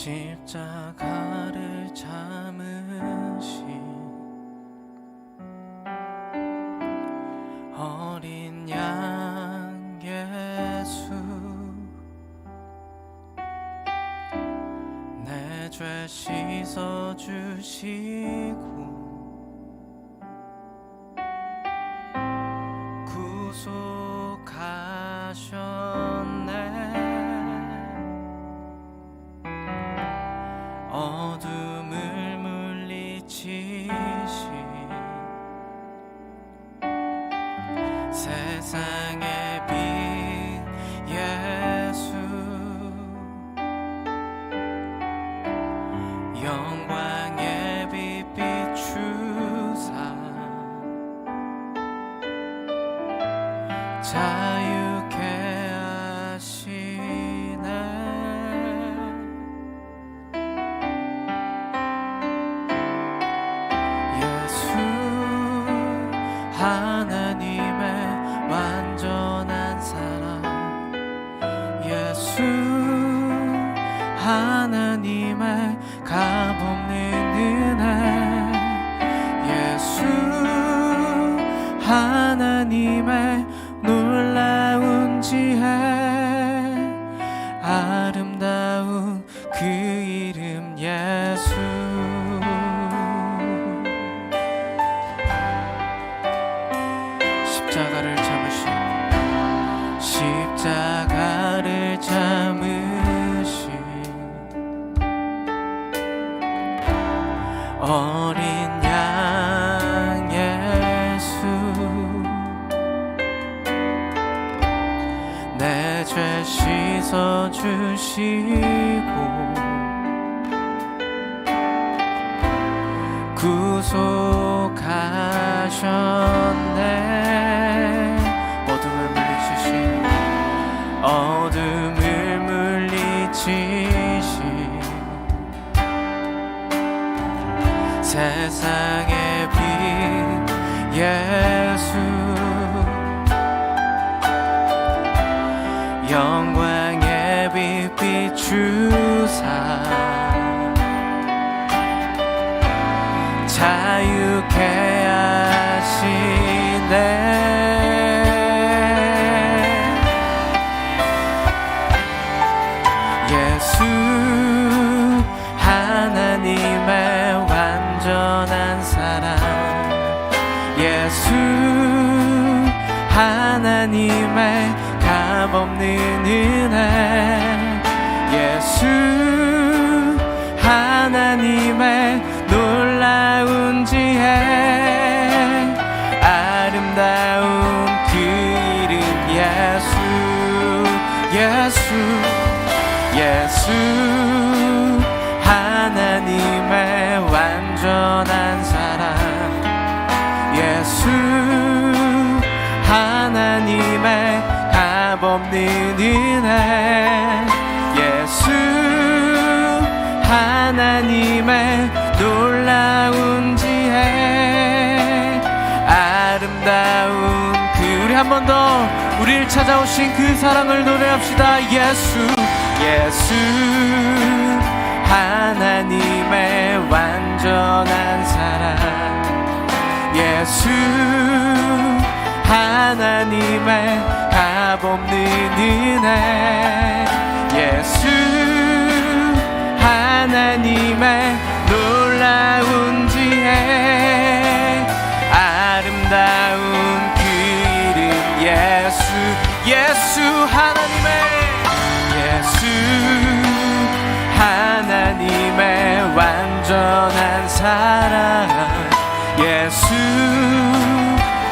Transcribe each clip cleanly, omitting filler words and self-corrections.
십자가를 참으신 어린 양 예수, 내 죄 씻어주시고 구속하셨네. 어둠을 물리치신 세상의 빛 예수, 영광의 빛 비추사 자유케 하시네. 예수 하나님의 완전한 사랑, 예수 하나님의 값없는 은혜, 예수 하나님의 놀라운 지혜, 아름다운 그 이름 예수. 십자가를 참으신, 십자가를 참으신 어린 양 예수, 내 죄 씻어주시고 구속하셨네. 어둠을 물리치신 세상의 빛 예수, 영광의 빛 비추사 자유케 하시네. 예수 하나님의 완전한 사랑, 예수 하나님의 값없는 은혜, 예수 하나님의 놀라운 지혜, 아름다운 그 이름 예수. 예수 예수 하나님의 완전한 사랑, 예수 하나님의 값없는 은혜, 예수 하나님의 놀라운 지혜, 아름다운 그 우리 한 번 더 우리를 찾아오신 그 사랑을 노래합시다. 예수 예수 하나님의 완전한 사랑, 예수 하나님의 값없는 은혜, 예수 하나님의 놀라운 지혜, 아름다운 그 이름 예수. 예수 하나님의 완전한 사랑, 예수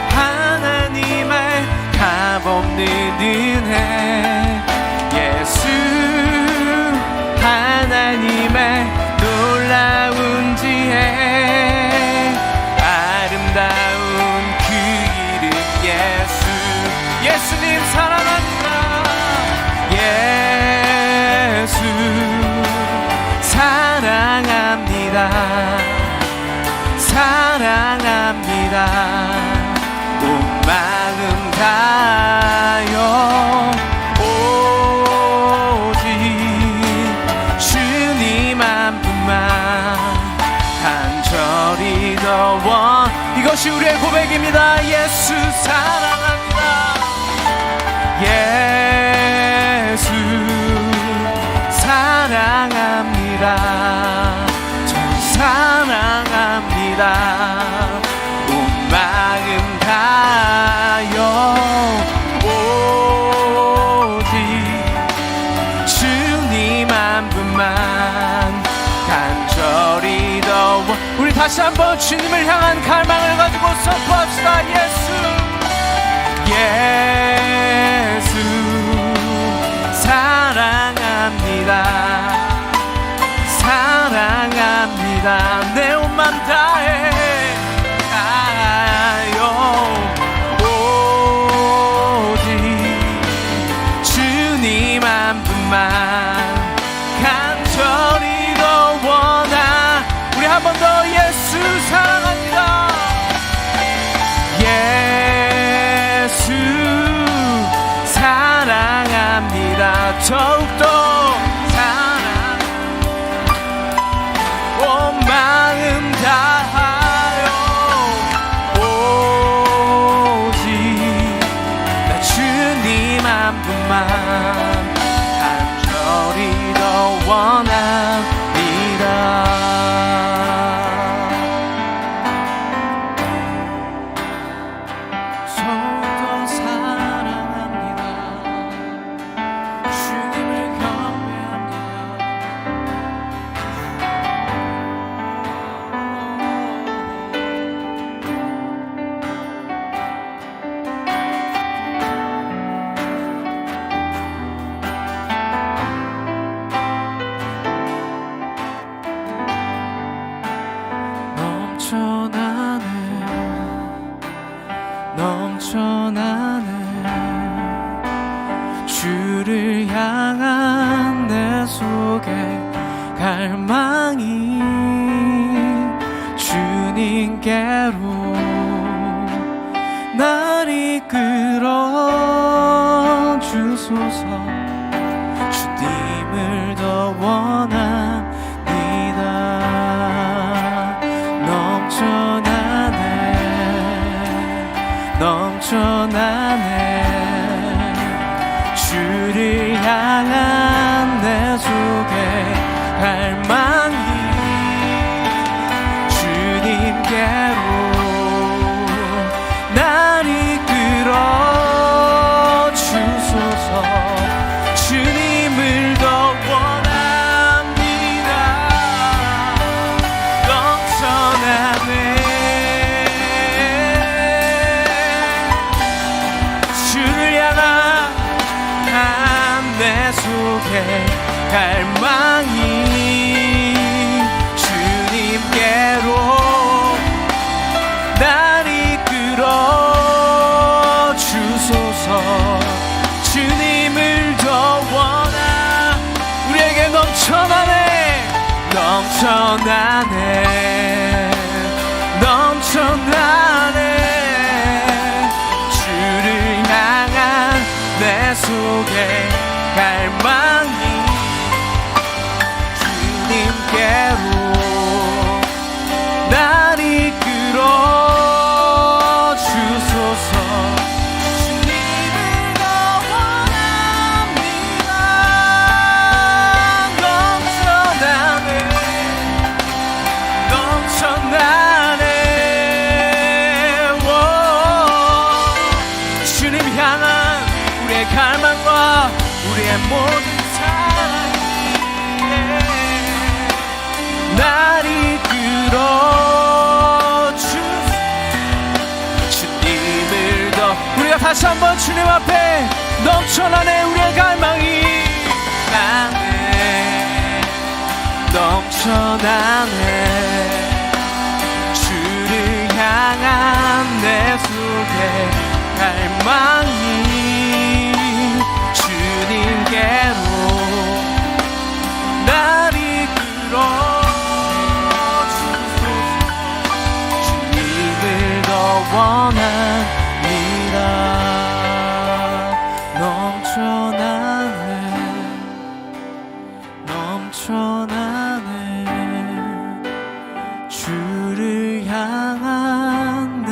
하나님의 값없는 은혜, 예수 하나님의 놀라운 지혜, 아름다운 그 이름 예수. 예수님 사랑합니다. 예수 사랑합니다. 사랑합니다. 온 마음 다하여 오직 주님 이것이 우리의 고백입니다. 예수 사랑합니다. 예수 사랑합니다. 전 사랑합니다. 온 마음 다하여 오직 주님 한 분만 간절히 더. 우리 다시 한번 주님을 향한 갈망을 가지고 선포합시다. 예수 사랑합니다. 사랑합니다. 내 온 맘 다해 가요 오직 주님 한 분만 간절히 더 원하. 우리 한 번 더 예수 사랑합니다. 예수 사랑합니다. 더욱더 사랑 온 마음 다하여 오직 나 주님 한 분만 간절히 더 원합니다. 넘쳐나는 주를 향한 내 속에 갈망이 주님께로 날 이끌어 주소서. 주님을 더 원합니다. 넘쳐나네 주를 향한 내 속에 갈망이 주님께로 날 이끌어 주소서. 주님을 더 원합니다. 넘쳐나네 내 속에 갈망이 주님께로 날 이끌어 주소서. 주님을 더 원하. 우리에게 넘쳐나네 넘쳐나네 넘쳐나네 주를 향한 내 속에 갈망이 주님께로 날 이끌어 주소서. 주님을 더 원합니다. 넘쳐나네 주님 향한 우리의 갈망과 우리의 모든 사랑이 날 이끌어 주님을 더. 우리가 다시 한번 주님 앞에 넘쳐나네 우리의 갈망이 나네 넘쳐나네 주를 향한 내 속에 갈망이 주님께로 날 이끌어 주소서. 주님을 더 원합니다. 넘쳐나네 주를 향한 내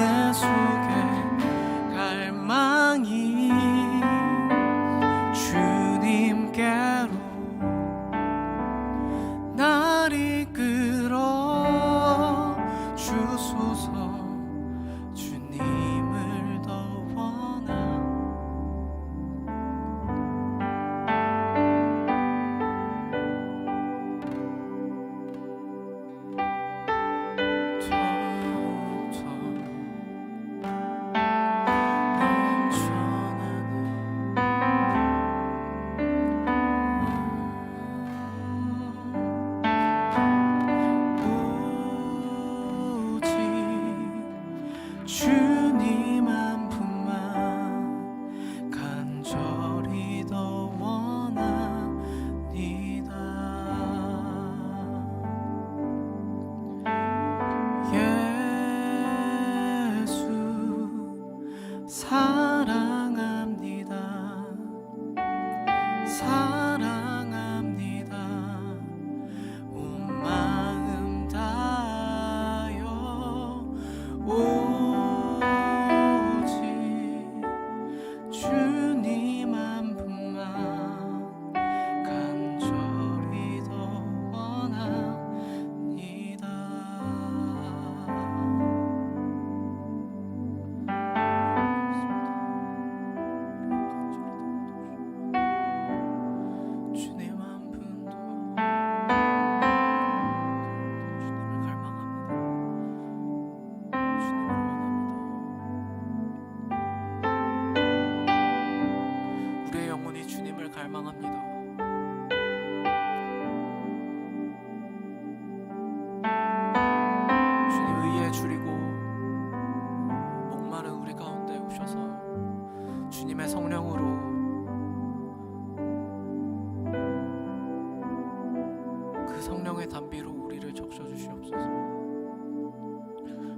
성령의 담비로 우리를 적셔주시옵소서.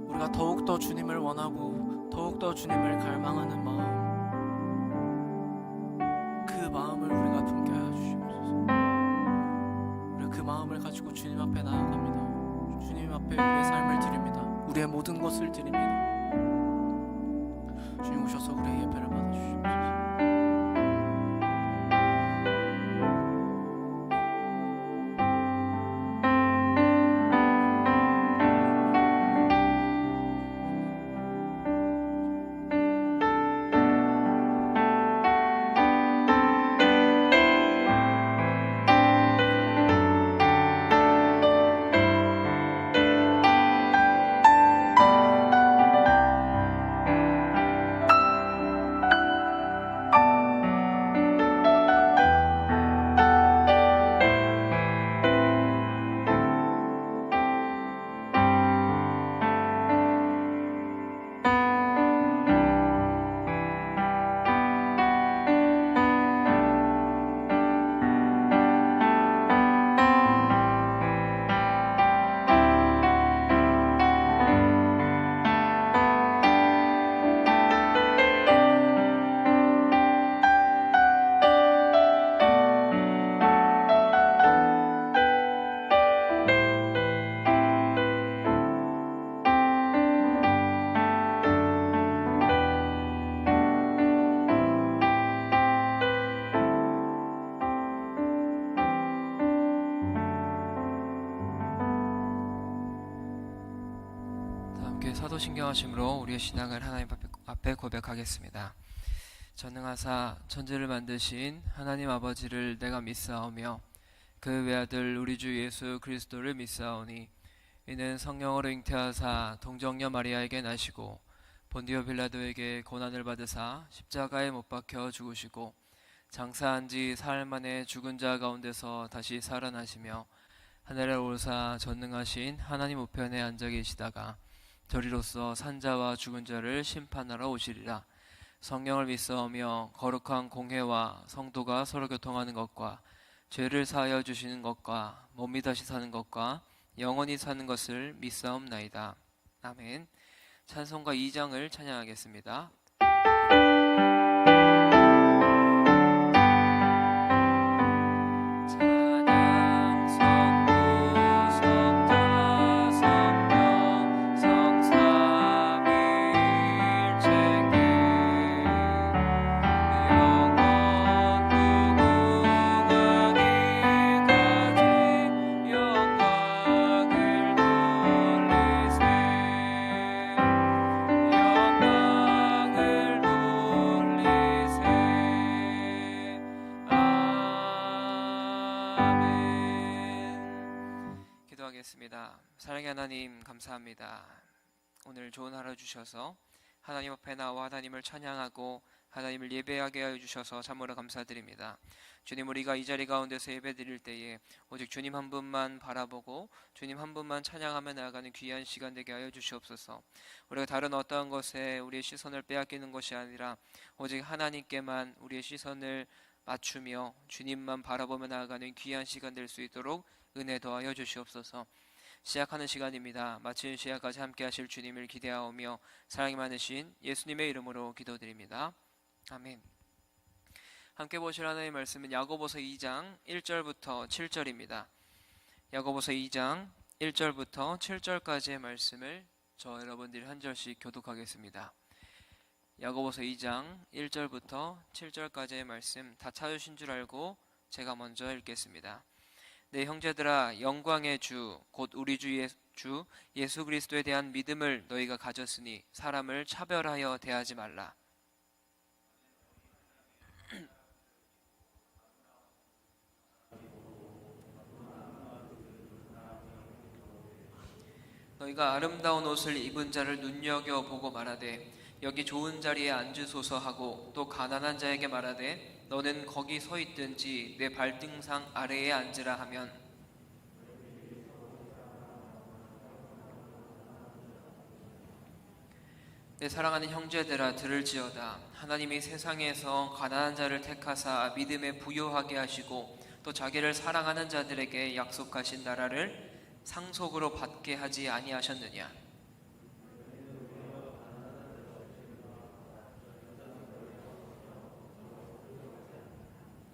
우리가 더욱더 주님을 원하고 더욱더 주님을 갈망하는 마음, 그 마음을 우리가 품게 하여 주시옵소서. 우리가 그 마음을 가지고 주님 앞에 나아갑니다. 주님 앞에 우리의 삶을 드립니다. 우리의 모든 것을 드립니다. 주님 오셔서 우리의 예배를 받아주시옵소서. 사도신경하심으로 우리의 신앙을 하나님 앞에 고백하겠습니다. 전능하사 천지를 만드신 하나님 아버지를 내가 믿사오며 그 외아들 우리 주 예수 그리스도를 믿사오니 이는 성령으로 잉태하사 동정녀 마리아에게 나시고 본디오 빌라도에게 고난을 받으사 십자가에 못 박혀 죽으시고 장사한 지 사흘 만에 죽은 자 가운데서 다시 살아나시며 하늘에 오르사 전능하신 하나님 우편에 앉아 계시다가 저리로서 산자와 죽은 자를 심판하러 오시리라. 성령을 믿사오며 거룩한 공회와 성도가 서로 교통하는 것과 죄를 사하여 주시는 것과 몸이 다시 사는 것과 영원히 사는 것을 믿사옵나이다. 아멘. 찬송가 2장을 찬양하겠습니다. 사랑의 하나님 감사합니다. 오늘 좋은 하루 주셔서 하나님 앞에 나와 하나님을 찬양하고 하나님을 예배하게 하여 주셔서 참으로 감사드립니다. 주님, 우리가 이 자리 가운데서 예배 드릴 때에 오직 주님 한 분만 바라보고 주님 한 분만 찬양하며 나아가는 귀한 시간 되게 하여 주시옵소서. 우리가 다른 어떠한 것에 우리의 시선을 빼앗기는 것이 아니라 오직 하나님께만 우리의 시선을 맞추며 주님만 바라보며 나아가는 귀한 시간 될 수 있도록 은혜 더하여 주시옵소서. 시작하는 시간입니다. 마치는 시간까지 함께 하실 주님을 기대하오며 사랑이 많으신 예수님의 이름으로 기도드립니다. 아멘. 함께 보실 하나님의 말씀은 야고보서 2장 1절부터 7절입니다. 야고보서 2장 1절부터 7절까지의 말씀을 저 여러분들이 한 절씩 교독하겠습니다. 야고보서 2장 1절부터 7절까지의 말씀 다 찾으신 줄 알고 제가 먼저 읽겠습니다. 내 형제들아, 영광의 주 곧 우리 주 예수 그리스도에 대한 믿음을 너희가 가졌으니 사람을 차별하여 대하지 말라. 너희가 아름다운 옷을 입은 자를 눈여겨보고 말하되 여기 좋은 자리에 앉으소서 하고 또 가난한 자에게 말하되 너는 거기 서 있든지 내 발등상 아래에 앉으라 하면 내 사랑하는 형제들아 들을지어다. 하나님이 세상에서 가난한 자를 택하사 믿음에 부요하게 하시고 또 자기를 사랑하는 자들에게 약속하신 나라를 상속으로 받게 하지 아니하셨느냐.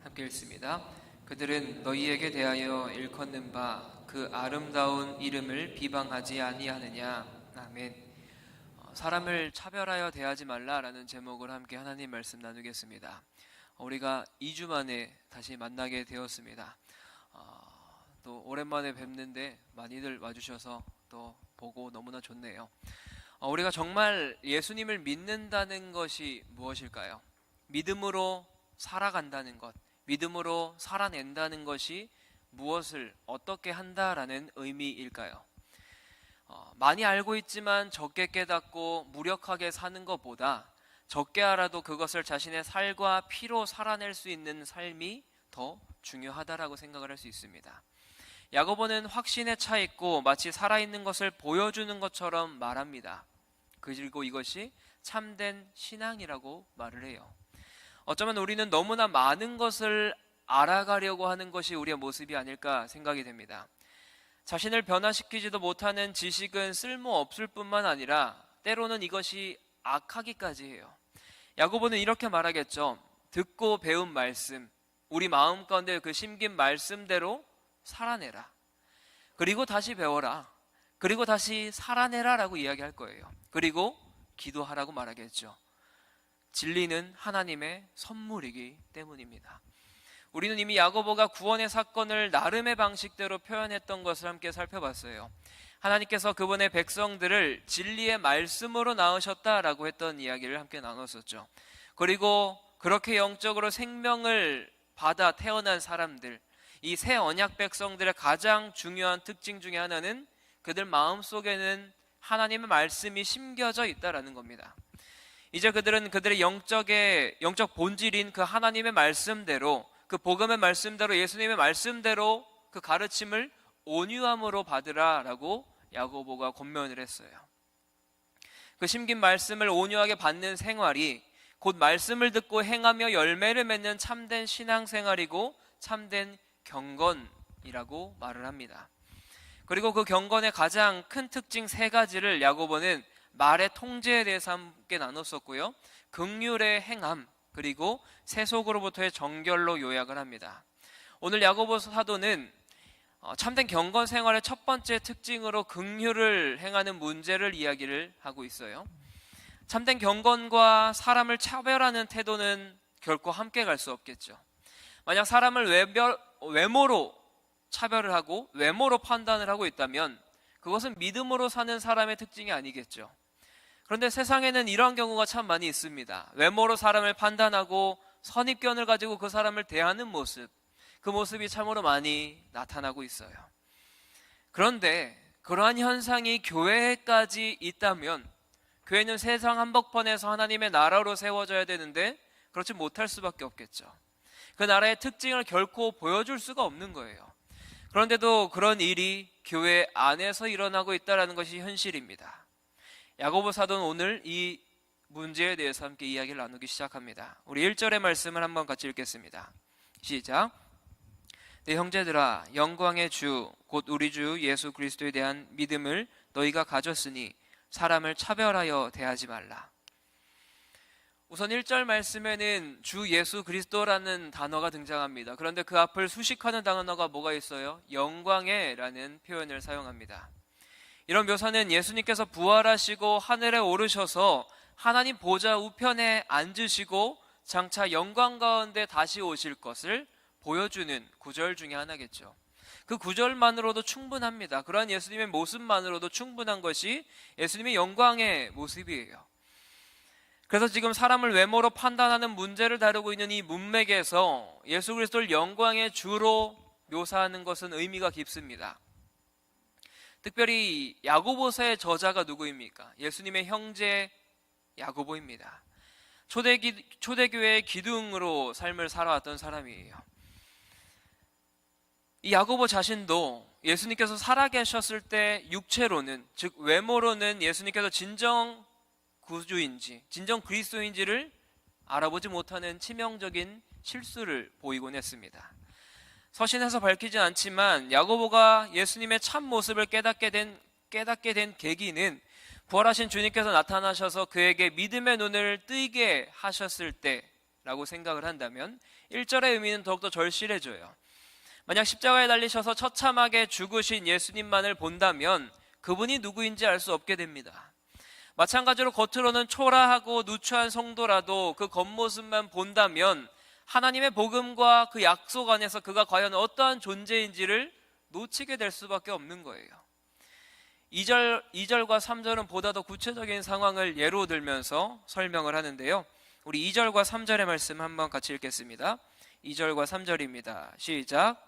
함께 읽습니다. 그들은 너희에게 대하여 일컫는 바 그 아름다운 이름을 비방하지 아니하느냐. 아멘. 사람을 차별하여 대하지 말라라는 제목을 함께 하나님 말씀 나누겠습니다. 우리가 2주 만에 다시 만나게 되었습니다. 또 오랜만에 뵙는데 많이들 와주셔서 또 보고 너무나 좋네요. 우리가 정말 예수님을 믿는다는 것이 무엇일까요? 믿음으로 살아간다는 것, 믿음으로 살아낸다는 것이 무엇을 어떻게 한다라는 의미일까요? 많이 알고 있지만 적게 깨닫고 무력하게 사는 것보다 적게 알아도 그것을 자신의 살과 피로 살아낼 수 있는 삶이 더 중요하다라고 생각을 할 수 있습니다. 야고보는 확신에 차 있고 마치 살아있는 것을 보여주는 것처럼 말합니다. 그리고 이것이 참된 신앙이라고 말을 해요. 어쩌면 우리는 너무나 많은 것을 알아가려고 하는 것이 우리의 모습이 아닐까 생각이 됩니다. 자신을 변화시키지도 못하는 지식은 쓸모없을 뿐만 아니라 때로는 이것이 악하기까지 해요. 야고보는 이렇게 말하겠죠. 듣고 배운 말씀, 우리 마음 가운데 그 심긴 말씀대로 살아내라. 그리고 다시 배워라. 그리고 다시 살아내라 라고 이야기할 거예요. 그리고 기도하라고 말하겠죠. 진리는 하나님의 선물이기 때문입니다. 우리는 이미 야고보가 구원의 사건을 나름의 방식대로 표현했던 것을 함께 살펴봤어요. 하나님께서 그분의 백성들을 진리의 말씀으로 낳으셨다라고 했던 이야기를 함께 나눴었죠. 그리고 그렇게 영적으로 생명을 받아 태어난 사람들, 이 새 언약 백성들의 가장 중요한 특징 중에 하나는 그들 마음속에는 하나님의 말씀이 심겨져 있다라는 겁니다. 이제 그들은 그들의 영적 본질인 그 하나님의 말씀대로, 그 복음의 말씀대로, 예수님의 말씀대로 그 가르침을 온유함으로 받으라라고 야고보가 권면을 했어요. 그 심긴 말씀을 온유하게 받는 생활이 곧 말씀을 듣고 행하며 열매를 맺는 참된 신앙생활이고 참된 경건이라고 말을 합니다. 그리고 그 경건의 가장 큰 특징 3가지를 야고보는 말의 통제에 대해서 함께 나눴었고요. 긍휼의 행함, 그리고 세속으로부터의 정결로 요약을 합니다. 오늘 야고보 사도는 참된 경건 생활의 첫 번째 특징으로 긍휼을 행하는 문제를 이야기를 하고 있어요. 참된 경건과 사람을 차별하는 태도는 결코 함께 갈 수 없겠죠. 만약 사람을 외모로 차별을 하고 외모로 판단을 하고 있다면 그것은 믿음으로 사는 사람의 특징이 아니겠죠. 그런데 세상에는 이런 경우가 참 많이 있습니다. 외모로 사람을 판단하고 선입견을 가지고 그 사람을 대하는 모습, 그 모습이 참으로 많이 나타나고 있어요. 그런데 그러한 현상이 교회까지 있다면 교회는 세상 한복판에서 하나님의 나라로 세워져야 되는데 그렇지 못할 수밖에 없겠죠. 그 나라의 특징을 결코 보여줄 수가 없는 거예요. 그런데도 그런 일이 교회 안에서 일어나고 있다는 것이 현실입니다. 야고보 사도는 오늘 이 문제에 대해서 함께 이야기를 나누기 시작합니다. 우리 1절의 말씀을 한번 같이 읽겠습니다. 시작. 내 형제들아, 영광의 주 곧 우리 주 예수 그리스도에 대한 믿음을 너희가 가졌으니 사람을 차별하여 대하지 말라. 우선 1절 말씀에는 주 예수 그리스도라는 단어가 등장합니다. 그런데 그 앞을 수식하는 단어가 뭐가 있어요? 영광의 라는 표현을 사용합니다. 이런 묘사는 예수님께서 부활하시고 하늘에 오르셔서 하나님 보좌 우편에 앉으시고 장차 영광 가운데 다시 오실 것을 보여주는 구절 중에 하나겠죠. 그 구절만으로도 충분합니다. 그러한 예수님의 모습만으로도 충분한 것이 예수님의 영광의 모습이에요. 그래서 지금 사람을 외모로 판단하는 문제를 다루고 있는 이 문맥에서 예수 그리스도를 영광의 주로 묘사하는 것은 의미가 깊습니다. 특별히 야고보서의 저자가 누구입니까? 예수님의 형제 야고보입니다. 초대교회의 기둥으로 삶을 살아왔던 사람이에요. 이 야고보 자신도 예수님께서 살아계셨을 때 육체로는, 즉 외모로는 예수님께서 진정 구주인지 진정 그리스도인지를 알아보지 못하는 치명적인 실수를 보이곤 했습니다. 서신에서 밝히진 않지만 야고보가 예수님의 참 모습을 깨닫게 된 계기는 부활하신 주님께서 나타나셔서 그에게 믿음의 눈을 뜨게 하셨을 때라고 생각을 한다면 1절의 의미는 더욱더 절실해져요. 만약 십자가에 달리셔서 처참하게 죽으신 예수님만을 본다면 그분이 누구인지 알 수 없게 됩니다. 마찬가지로 겉으로는 초라하고 누추한 성도라도 그 겉모습만 본다면 하나님의 복음과 그 약속 안에서 그가 과연 어떠한 존재인지를 놓치게 될 수밖에 없는 거예요. 2절과 3절은 보다 더 구체적인 상황을 예로 들면서 설명을 하는데요. 우리 2절과 3절의 말씀 한번 같이 읽겠습니다. 2절과 3절입니다. 시작.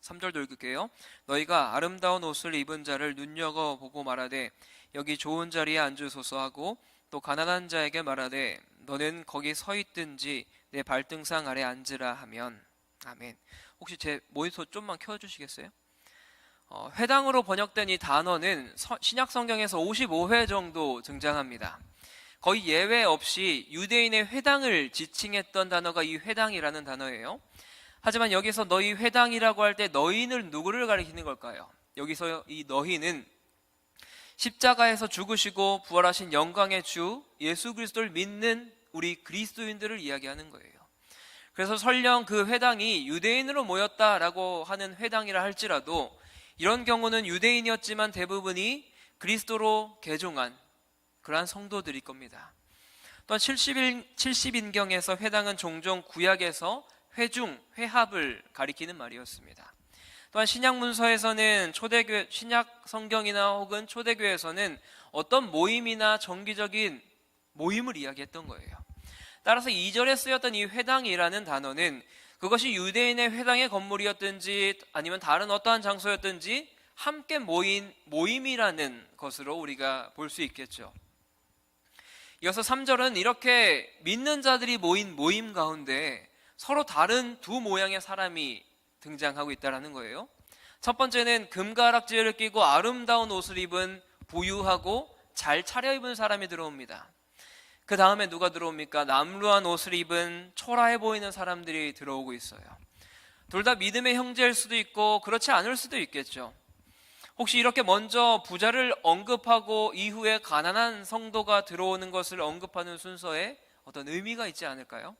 3절도 읽을게요. 너희가 아름다운 옷을 입은 자를 눈여겨보고 말하되 여기 좋은 자리에 앉으소서 하고 또 가난한 자에게 말하되 너는 거기 서 있든지 내 발등상 아래 앉으라 하면. 아멘. 혹시 제 모니터 좀만 켜주시겠어요? 회당으로 번역된 이 단어는 신약 성경에서 55회 정도 등장합니다. 거의 예외 없이 유대인의 회당을 지칭했던 단어가 이 회당이라는 단어예요. 하지만 여기서 너희 회당이라고 할 때 너희는 누구를 가리키는 걸까요? 여기서 이 너희는 십자가에서 죽으시고 부활하신 영광의 주 예수 그리스도를 믿는 우리 그리스도인들을 이야기하는 거예요. 그래서 설령 그 회당이 유대인으로 모였다라고 하는 회당이라 할지라도 이런 경우는 유대인이었지만 대부분이 그리스도로 개종한 그러한 성도들일 겁니다. 또한 70인경에서 회당은 종종 구약에서 회중, 회합을 가리키는 말이었습니다. 또한 신약문서에서는 초대교회, 신약 성경이나 혹은 초대교회에서는 어떤 모임이나 정기적인 모임을 이야기했던 거예요. 따라서 2절에 쓰였던 이 회당이라는 단어는 그것이 유대인의 회당의 건물이었든지 아니면 다른 어떠한 장소였든지 함께 모인 모임이라는 것으로 우리가 볼 수 있겠죠. 이어서 3절은 이렇게 믿는 자들이 모인 모임 가운데 서로 다른 두 모양의 사람이 등장하고 있다는 거예요. 첫 번째는 금가락지를 끼고 아름다운 옷을 입은 부유하고 잘 차려입은 사람이 들어옵니다. 그 다음에 누가 들어옵니까? 남루한 옷을 입은 초라해 보이는 사람들이 들어오고 있어요. 둘 다 믿음의 형제일 수도 있고 그렇지 않을 수도 있겠죠. 혹시 이렇게 먼저 부자를 언급하고 이후에 가난한 성도가 들어오는 것을 언급하는 순서에 어떤 의미가 있지 않을까요?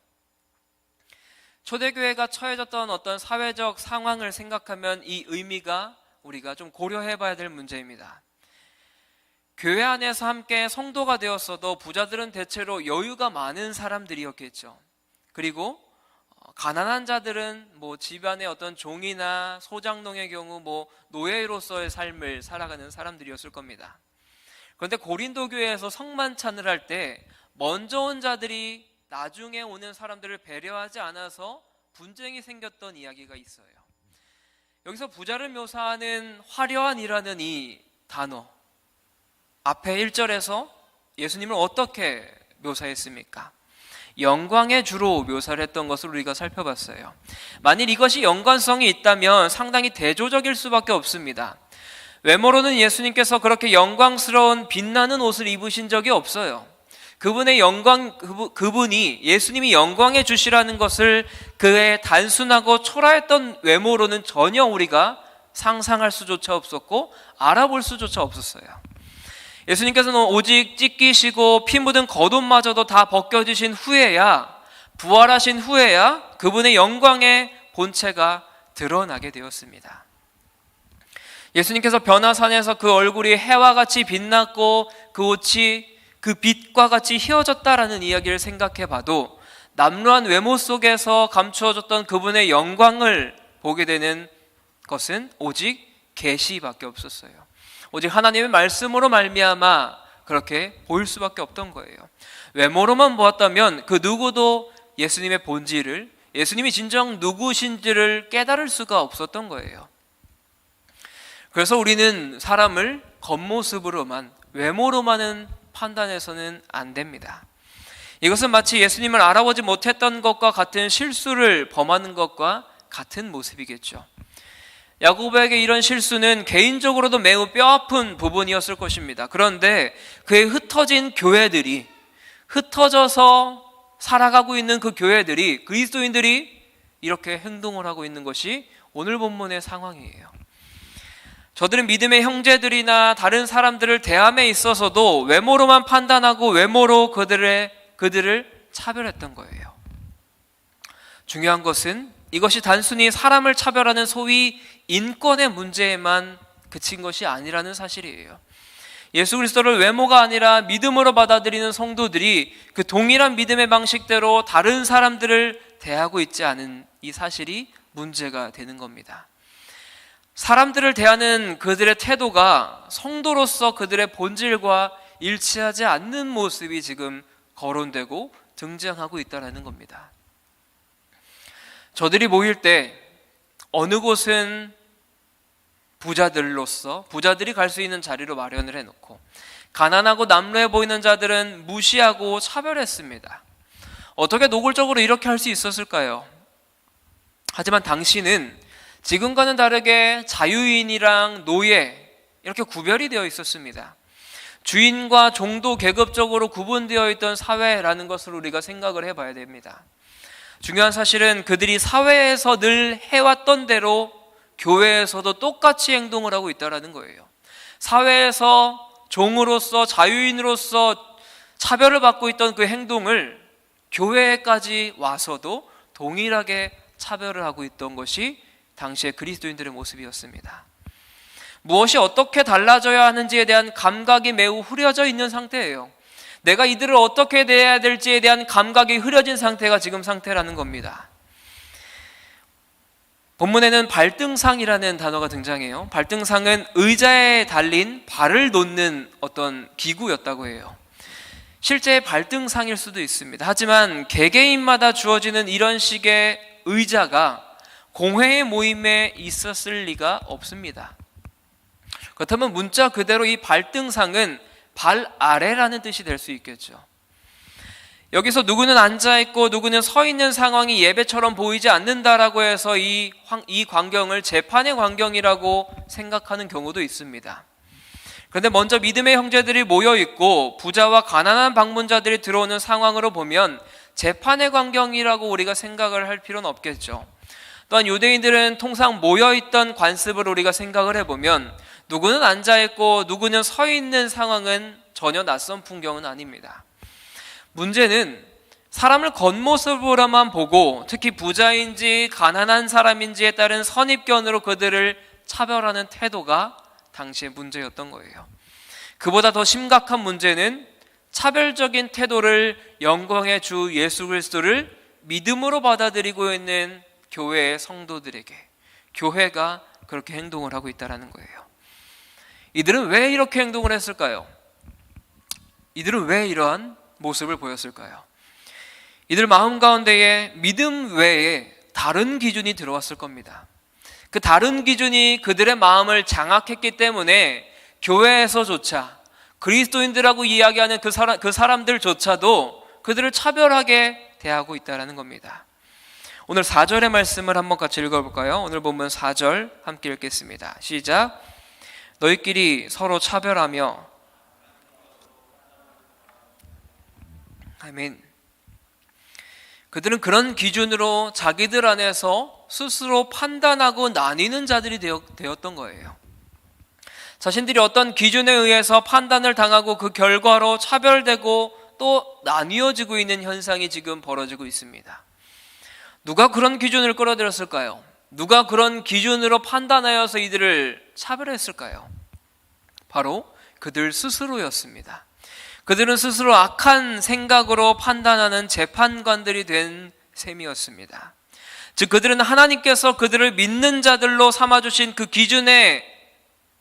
초대교회가 처해졌던 어떤 사회적 상황을 생각하면 이 의미가 우리가 좀 고려해 봐야 될 문제입니다. 교회 안에서 함께 성도가 되었어도 부자들은 대체로 여유가 많은 사람들이었겠죠. 그리고 가난한 자들은 집안의 어떤 종이나 소장농의 경우 노예로서의 삶을 살아가는 사람들이었을 겁니다. 그런데 고린도 교회에서 성만찬을 할 때 먼저 온 자들이 나중에 오는 사람들을 배려하지 않아서 분쟁이 생겼던 이야기가 있어요. 여기서 부자를 묘사하는 화려한이라는 이 단어, 앞에 1절에서 예수님을 어떻게 묘사했습니까? 영광의 주로 묘사를 했던 것을 우리가 살펴봤어요. 만일 이것이 연관성이 있다면 상당히 대조적일 수밖에 없습니다. 외모로는 예수님께서 그렇게 영광스러운 빛나는 옷을 입으신 적이 없어요. 그분의 영광, 그분이 예수님이 영광의 주시라는 것을 그의 단순하고 초라했던 외모로는 전혀 우리가 상상할 수조차 없었고 알아볼 수조차 없었어요. 예수님께서는 오직 찢기시고 피 묻은 겉옷마저도 다 벗겨지신 후에야, 부활하신 후에야 그분의 영광의 본체가 드러나게 되었습니다. 예수님께서 변화산에서 그 얼굴이 해와 같이 빛났고 그 옷이 그 빛과 같이 휘어졌다라는 이야기를 생각해 봐도 남루한 외모 속에서 감추어졌던 그분의 영광을 보게 되는 것은 오직 계시밖에 없었어요. 오직 하나님의 말씀으로 말미암아 그렇게 보일 수밖에 없던 거예요. 외모로만 보았다면 그 누구도 예수님의 본질을, 예수님이 진정 누구신지를 깨달을 수가 없었던 거예요. 그래서 우리는 사람을 겉모습으로만, 외모로만은 판단해서는 안 됩니다. 이것은 마치 예수님을 알아보지 못했던 것과 같은 실수를 범하는 것과 같은 모습이겠죠. 야고보에게 이런 실수는 개인적으로도 매우 뼈아픈 부분이었을 것입니다. 그런데 그의 흩어진 교회들이, 흩어져서 살아가고 있는 그 교회들이, 그리스도인들이 이렇게 행동을 하고 있는 것이 오늘 본문의 상황이에요. 저들은 믿음의 형제들이나 다른 사람들을 대함에 있어서도 외모로만 판단하고 외모로 그들을 차별했던 거예요. 중요한 것은 이것이 단순히 사람을 차별하는 소위 인권의 문제에만 그친 것이 아니라는 사실이에요. 예수 그리스도를 외모가 아니라 믿음으로 받아들이는 성도들이 그 동일한 믿음의 방식대로 다른 사람들을 대하고 있지 않은 이 사실이 문제가 되는 겁니다. 사람들을 대하는 그들의 태도가 성도로서 그들의 본질과 일치하지 않는 모습이 지금 거론되고 등장하고 있다는 겁니다. 저들이 모일 때 어느 곳은 부자들이 갈 수 있는 자리로 마련을 해놓고, 가난하고 남루해 보이는 자들은 무시하고 차별했습니다. 어떻게 노골적으로 이렇게 할 수 있었을까요? 하지만 당시는 지금과는 다르게 자유인이랑 노예, 이렇게 구별이 되어 있었습니다. 주인과 종도 계급적으로 구분되어 있던 사회라는 것을 우리가 생각을 해봐야 됩니다. 중요한 사실은 그들이 사회에서 늘 해왔던 대로 교회에서도 똑같이 행동을 하고 있다는 거예요. 사회에서 종으로서, 자유인으로서 차별을 받고 있던 그 행동을 교회까지 와서도 동일하게 차별을 하고 있던 것이 당시의 그리스도인들의 모습이었습니다. 무엇이 어떻게 달라져야 하는지에 대한 감각이 매우 흐려져 있는 상태예요. 내가 이들을 어떻게 대해야 될지에 대한 감각이 흐려진 상태가 지금 상태라는 겁니다. 본문에는 발등상이라는 단어가 등장해요. 발등상은 의자에 달린 발을 놓는 어떤 기구였다고 해요. 실제 발등상일 수도 있습니다. 하지만 개개인마다 주어지는 이런 식의 의자가 공회의 모임에 있었을 리가 없습니다. 그렇다면 문자 그대로 이 발등상은 발 아래라는 뜻이 될 수 있겠죠. 여기서 누구는 앉아있고 누구는 서 있는 상황이 예배처럼 보이지 않는다라고 해서 이 광경을 재판의 광경이라고 생각하는 경우도 있습니다. 그런데 먼저 믿음의 형제들이 모여있고 부자와 가난한 방문자들이 들어오는 상황으로 보면 재판의 광경이라고 우리가 생각을 할 필요는 없겠죠. 또한 유대인들은 통상 모여있던 관습을 우리가 생각을 해보면 누구는 앉아있고 누구는 서 있는 상황은 전혀 낯선 풍경은 아닙니다. 문제는 사람을 겉모습으로만 보고 특히 부자인지 가난한 사람인지에 따른 선입견으로 그들을 차별하는 태도가 당시의 문제였던 거예요. 그보다 더 심각한 문제는 차별적인 태도를 영광의 주 예수 그리스도를 믿음으로 받아들이고 있는 교회의 성도들에게, 교회가 그렇게 행동을 하고 있다는 거예요. 이들은 왜 이렇게 행동을 했을까요? 이들은 왜 이러한 모습을 보였을까요? 이들 마음 가운데에 믿음 외에 다른 기준이 들어왔을 겁니다. 그 다른 기준이 그들의 마음을 장악했기 때문에 교회에서조차 그리스도인들하고 이야기하는 그 사람들조차도 그들을 차별하게 대하고 있다는 겁니다. 오늘 4절의 말씀을 한번 같이 읽어볼까요? 오늘 본문 4절 함께 읽겠습니다. 시작. 너희끼리 서로 차별하며. 아멘. 그들은 그런 기준으로 자기들 안에서 스스로 판단하고 나뉘는 자들이 되었던 거예요. 자신들이 어떤 기준에 의해서 판단을 당하고 그 결과로 차별되고 또 나뉘어지고 있는 현상이 지금 벌어지고 있습니다. 누가 그런 기준을 끌어들였을까요? 누가 그런 기준으로 판단하여서 이들을 차별했을까요? 바로 그들 스스로였습니다. 그들은 스스로 악한 생각으로 판단하는 재판관들이 된 셈이었습니다. 즉 그들은 하나님께서 그들을 믿는 자들로 삼아주신 그 기준에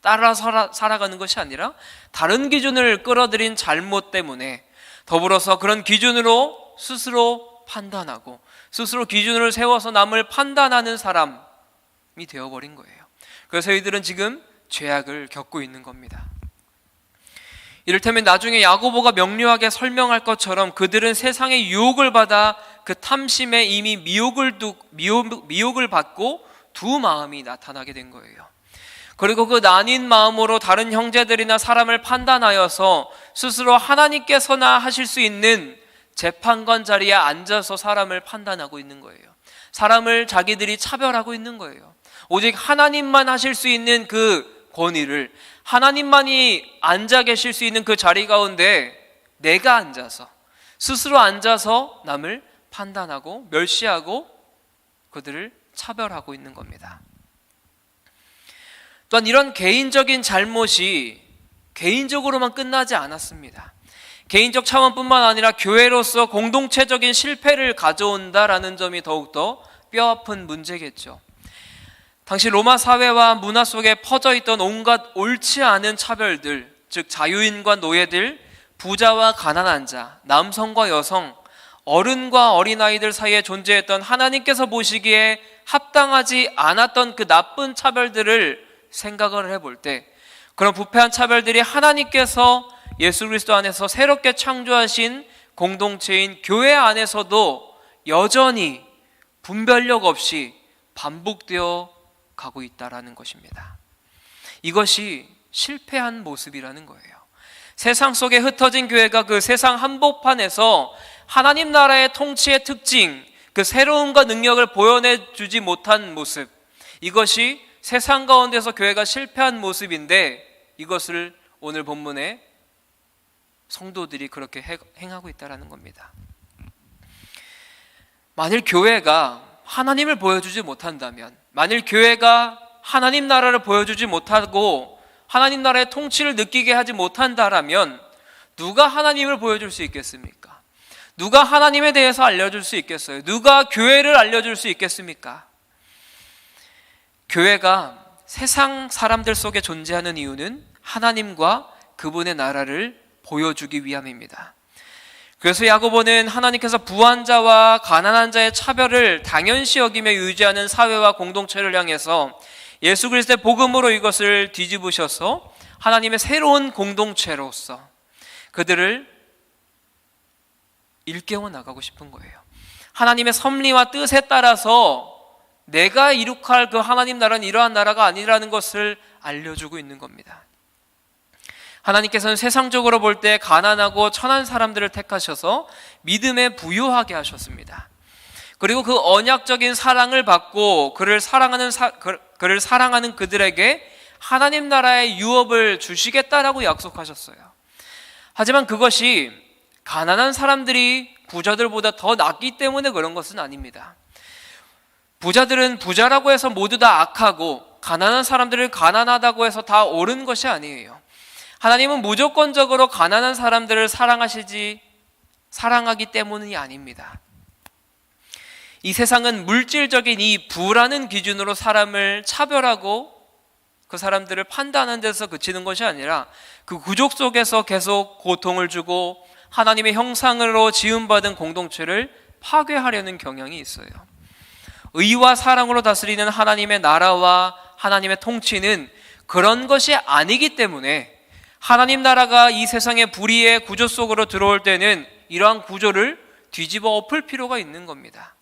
따라 살아가는 것이 아니라 다른 기준을 끌어들인 잘못 때문에 더불어서 그런 기준으로 스스로 판단하고 스스로 기준을 세워서 남을 판단하는 사람이 되어버린 거예요. 그래서 이들은 지금 죄악을 겪고 있는 겁니다. 이를테면 나중에 야고보가 명료하게 설명할 것처럼 그들은 세상의 유혹을 받아 그 탐심에 이미 미혹을 받고 두 마음이 나타나게 된 거예요. 그리고 그 나뉜 마음으로 다른 형제들이나 사람을 판단하여서 스스로 하나님께서나 하실 수 있는 재판관 자리에 앉아서 사람을 판단하고 있는 거예요. 사람을 자기들이 차별하고 있는 거예요. 오직 하나님만 하실 수 있는 그 권위를, 하나님만이 앉아 계실 수 있는 그 자리 가운데 내가 앉아서, 스스로 앉아서 남을 판단하고 멸시하고 그들을 차별하고 있는 겁니다. 또한 이런 개인적인 잘못이 개인적으로만 끝나지 않았습니다. 개인적 차원뿐만 아니라 교회로서 공동체적인 실패를 가져온다라는 점이 더욱더 뼈아픈 문제겠죠. 당시 로마 사회와 문화 속에 퍼져 있던 온갖 옳지 않은 차별들, 즉 자유인과 노예들, 부자와 가난한 자, 남성과 여성, 어른과 어린아이들 사이에 존재했던 하나님께서 보시기에 합당하지 않았던 그 나쁜 차별들을 생각을 해볼 때, 그런 부패한 차별들이 하나님께서 예수 그리스도 안에서 새롭게 창조하신 공동체인 교회 안에서도 여전히 분별력 없이 반복되어 가고 있다라는 것입니다. 이것이 실패한 모습이라는 거예요. 세상 속에 흩어진 교회가 그 세상 한복판에서 하나님 나라의 통치의 특징, 그 새로움과 능력을 보여내주지 못한 모습, 이것이 세상 가운데서 교회가 실패한 모습인데, 이것을 오늘 본문에 성도들이 그렇게 행하고 있다는 겁니다. 만일 교회가 하나님을 보여주지 못한다면, 만일 교회가 하나님 나라를 보여주지 못하고 하나님 나라의 통치를 느끼게 하지 못한다라면 누가 하나님을 보여줄 수 있겠습니까? 누가 하나님에 대해서 알려줄 수 있겠어요? 누가 교회를 알려줄 수 있겠습니까? 교회가 세상 사람들 속에 존재하는 이유는 하나님과 그분의 나라를 보여주기 위함입니다. 그래서 야고보는 하나님께서 부한 자와 가난한 자의 차별을 당연시 여기며 유지하는 사회와 공동체를 향해서 예수 그리스도의 복음으로 이것을 뒤집으셔서 하나님의 새로운 공동체로서 그들을 일깨워 나가고 싶은 거예요. 하나님의 섭리와 뜻에 따라서 내가 이룩할 그 하나님 나라는 이러한 나라가 아니라는 것을 알려주고 있는 겁니다. 하나님께서는 세상적으로 볼 때 가난하고 천한 사람들을 택하셔서 믿음에 부유하게 하셨습니다. 그리고 그 언약적인 사랑을 받고 그를 사랑하는 그들에게 하나님 나라의 유업을 주시겠다라고 약속하셨어요. 하지만 그것이 가난한 사람들이 부자들보다 더 낫기 때문에 그런 것은 아닙니다. 부자들은 부자라고 해서 모두 다 악하고 가난한 사람들을 가난하다고 해서 다 옳은 것이 아니에요. 하나님은 무조건적으로 가난한 사람들을 사랑하기 때문이 아닙니다. 이 세상은 물질적인 이 부라는 기준으로 사람을 차별하고 그 사람들을 판단하는 데서 그치는 것이 아니라 그 구족 속에서 계속 고통을 주고 하나님의 형상으로 지음받은 공동체를 파괴하려는 경향이 있어요. 의와 사랑으로 다스리는 하나님의 나라와 하나님의 통치는 그런 것이 아니기 때문에 하나님 나라가 이 세상의 불의의 구조 속으로 들어올 때는 이러한 구조를 뒤집어 엎을 필요가 있는 겁니다.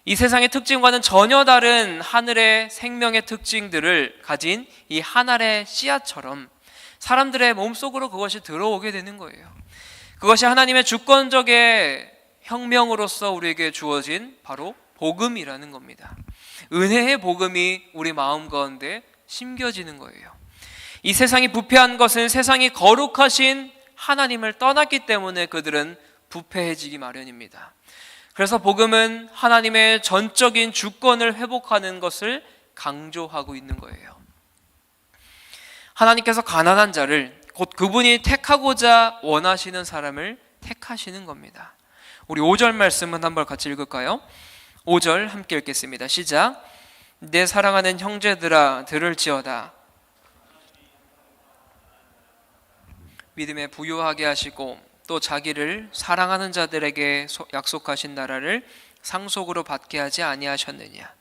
이 세상의 특징과는 전혀 다른 하늘의 생명의 특징들을 가진 이 한 알의 씨앗처럼 사람들의 몸속으로 그것이 들어오게 되는 거예요. 그것이 하나님의 주권적인 혁명으로서 우리에게 주어진 바로 복음이라는 겁니다. 은혜의 복음이 우리 마음 가운데 심겨지는 거예요. 이 세상이 부패한 것은 세상이 거룩하신 하나님을 떠났기 때문에 그들은 부패해지기 마련입니다. 그래서 복음은 하나님의 전적인 주권을 회복하는 것을 강조하고 있는 거예요. 하나님께서 가난한 자를, 곧 그분이 택하고자 원하시는 사람을 택하시는 겁니다. 우리 5절 말씀은 한번 같이 읽을까요? 5절 함께 읽겠습니다. 시작. 내 사랑하는 형제들아 들을지어다. 믿음에 부유하게 하시고 또 자기를 사랑하는 자들에게 약속하신 나라를 상속으로 받게 하지 아니하셨느냐.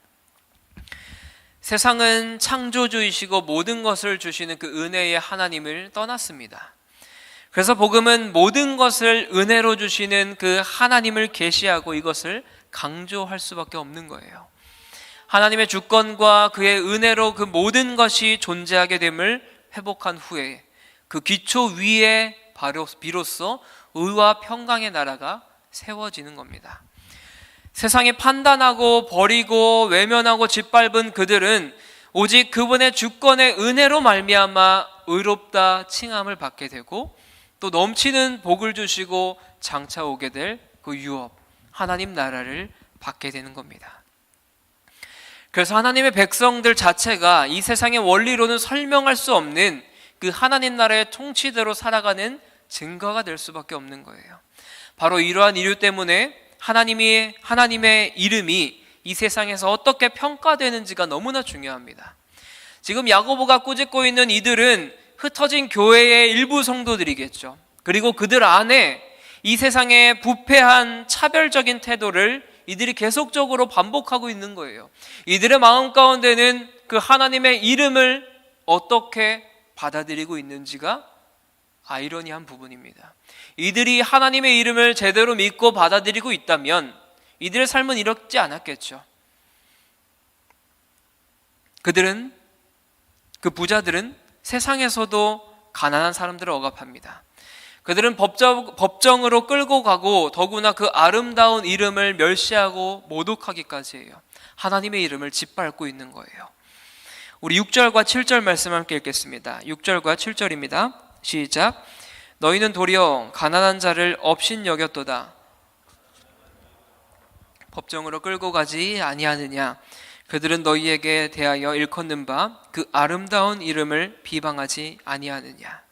세상은 창조주이시고 모든 것을 주시는 그 은혜의 하나님을 떠났습니다. 그래서 복음은 모든 것을 은혜로 주시는 그 하나님을 계시하고 이것을 강조할 수밖에 없는 거예요. 하나님의 주권과 그의 은혜로 그 모든 것이 존재하게 됨을 회복한 후에 그 기초 위에 비로소 의와 평강의 나라가 세워지는 겁니다. 세상이 판단하고 버리고 외면하고 짓밟은 그들은 오직 그분의 주권의 은혜로 말미암아 의롭다 칭함을 받게 되고 또 넘치는 복을 주시고 장차 오게 될 그 유업, 하나님 나라를 받게 되는 겁니다. 그래서 하나님의 백성들 자체가 이 세상의 원리로는 설명할 수 없는 그 하나님 나라의 통치대로 살아가는 증거가 될 수밖에 없는 거예요. 바로 이러한 이유 때문에 하나님의 이름이 이 세상에서 어떻게 평가되는지가 너무나 중요합니다. 지금 야고보가 꾸짖고 있는 이들은 흩어진 교회의 일부 성도들이겠죠. 그리고 그들 안에 이 세상의 부패한 차별적인 태도를 이들이 계속적으로 반복하고 있는 거예요. 이들의 마음 가운데는 그 하나님의 이름을 어떻게 받아들이고 있는지가 아이러니한 부분입니다. 이들이 하나님의 이름을 제대로 믿고 받아들이고 있다면 이들의 삶은 이렇지 않았겠죠. 그 부자들은 세상에서도 가난한 사람들을 억압합니다. 그들은 법정으로 끌고 가고 더구나 그 아름다운 이름을 멸시하고 모독하기까지 해요. 하나님의 이름을 짓밟고 있는 거예요. 우리 6절과 7절 말씀 함께 읽겠습니다. 6절과 7절입니다. 시작. 너희는 도리어 가난한 자를 업신 여겼도다. 법정으로 끌고 가지 아니하느냐. 그들은 너희에게 대하여 일컫는 바 그 아름다운 이름을 비방하지 아니하느냐.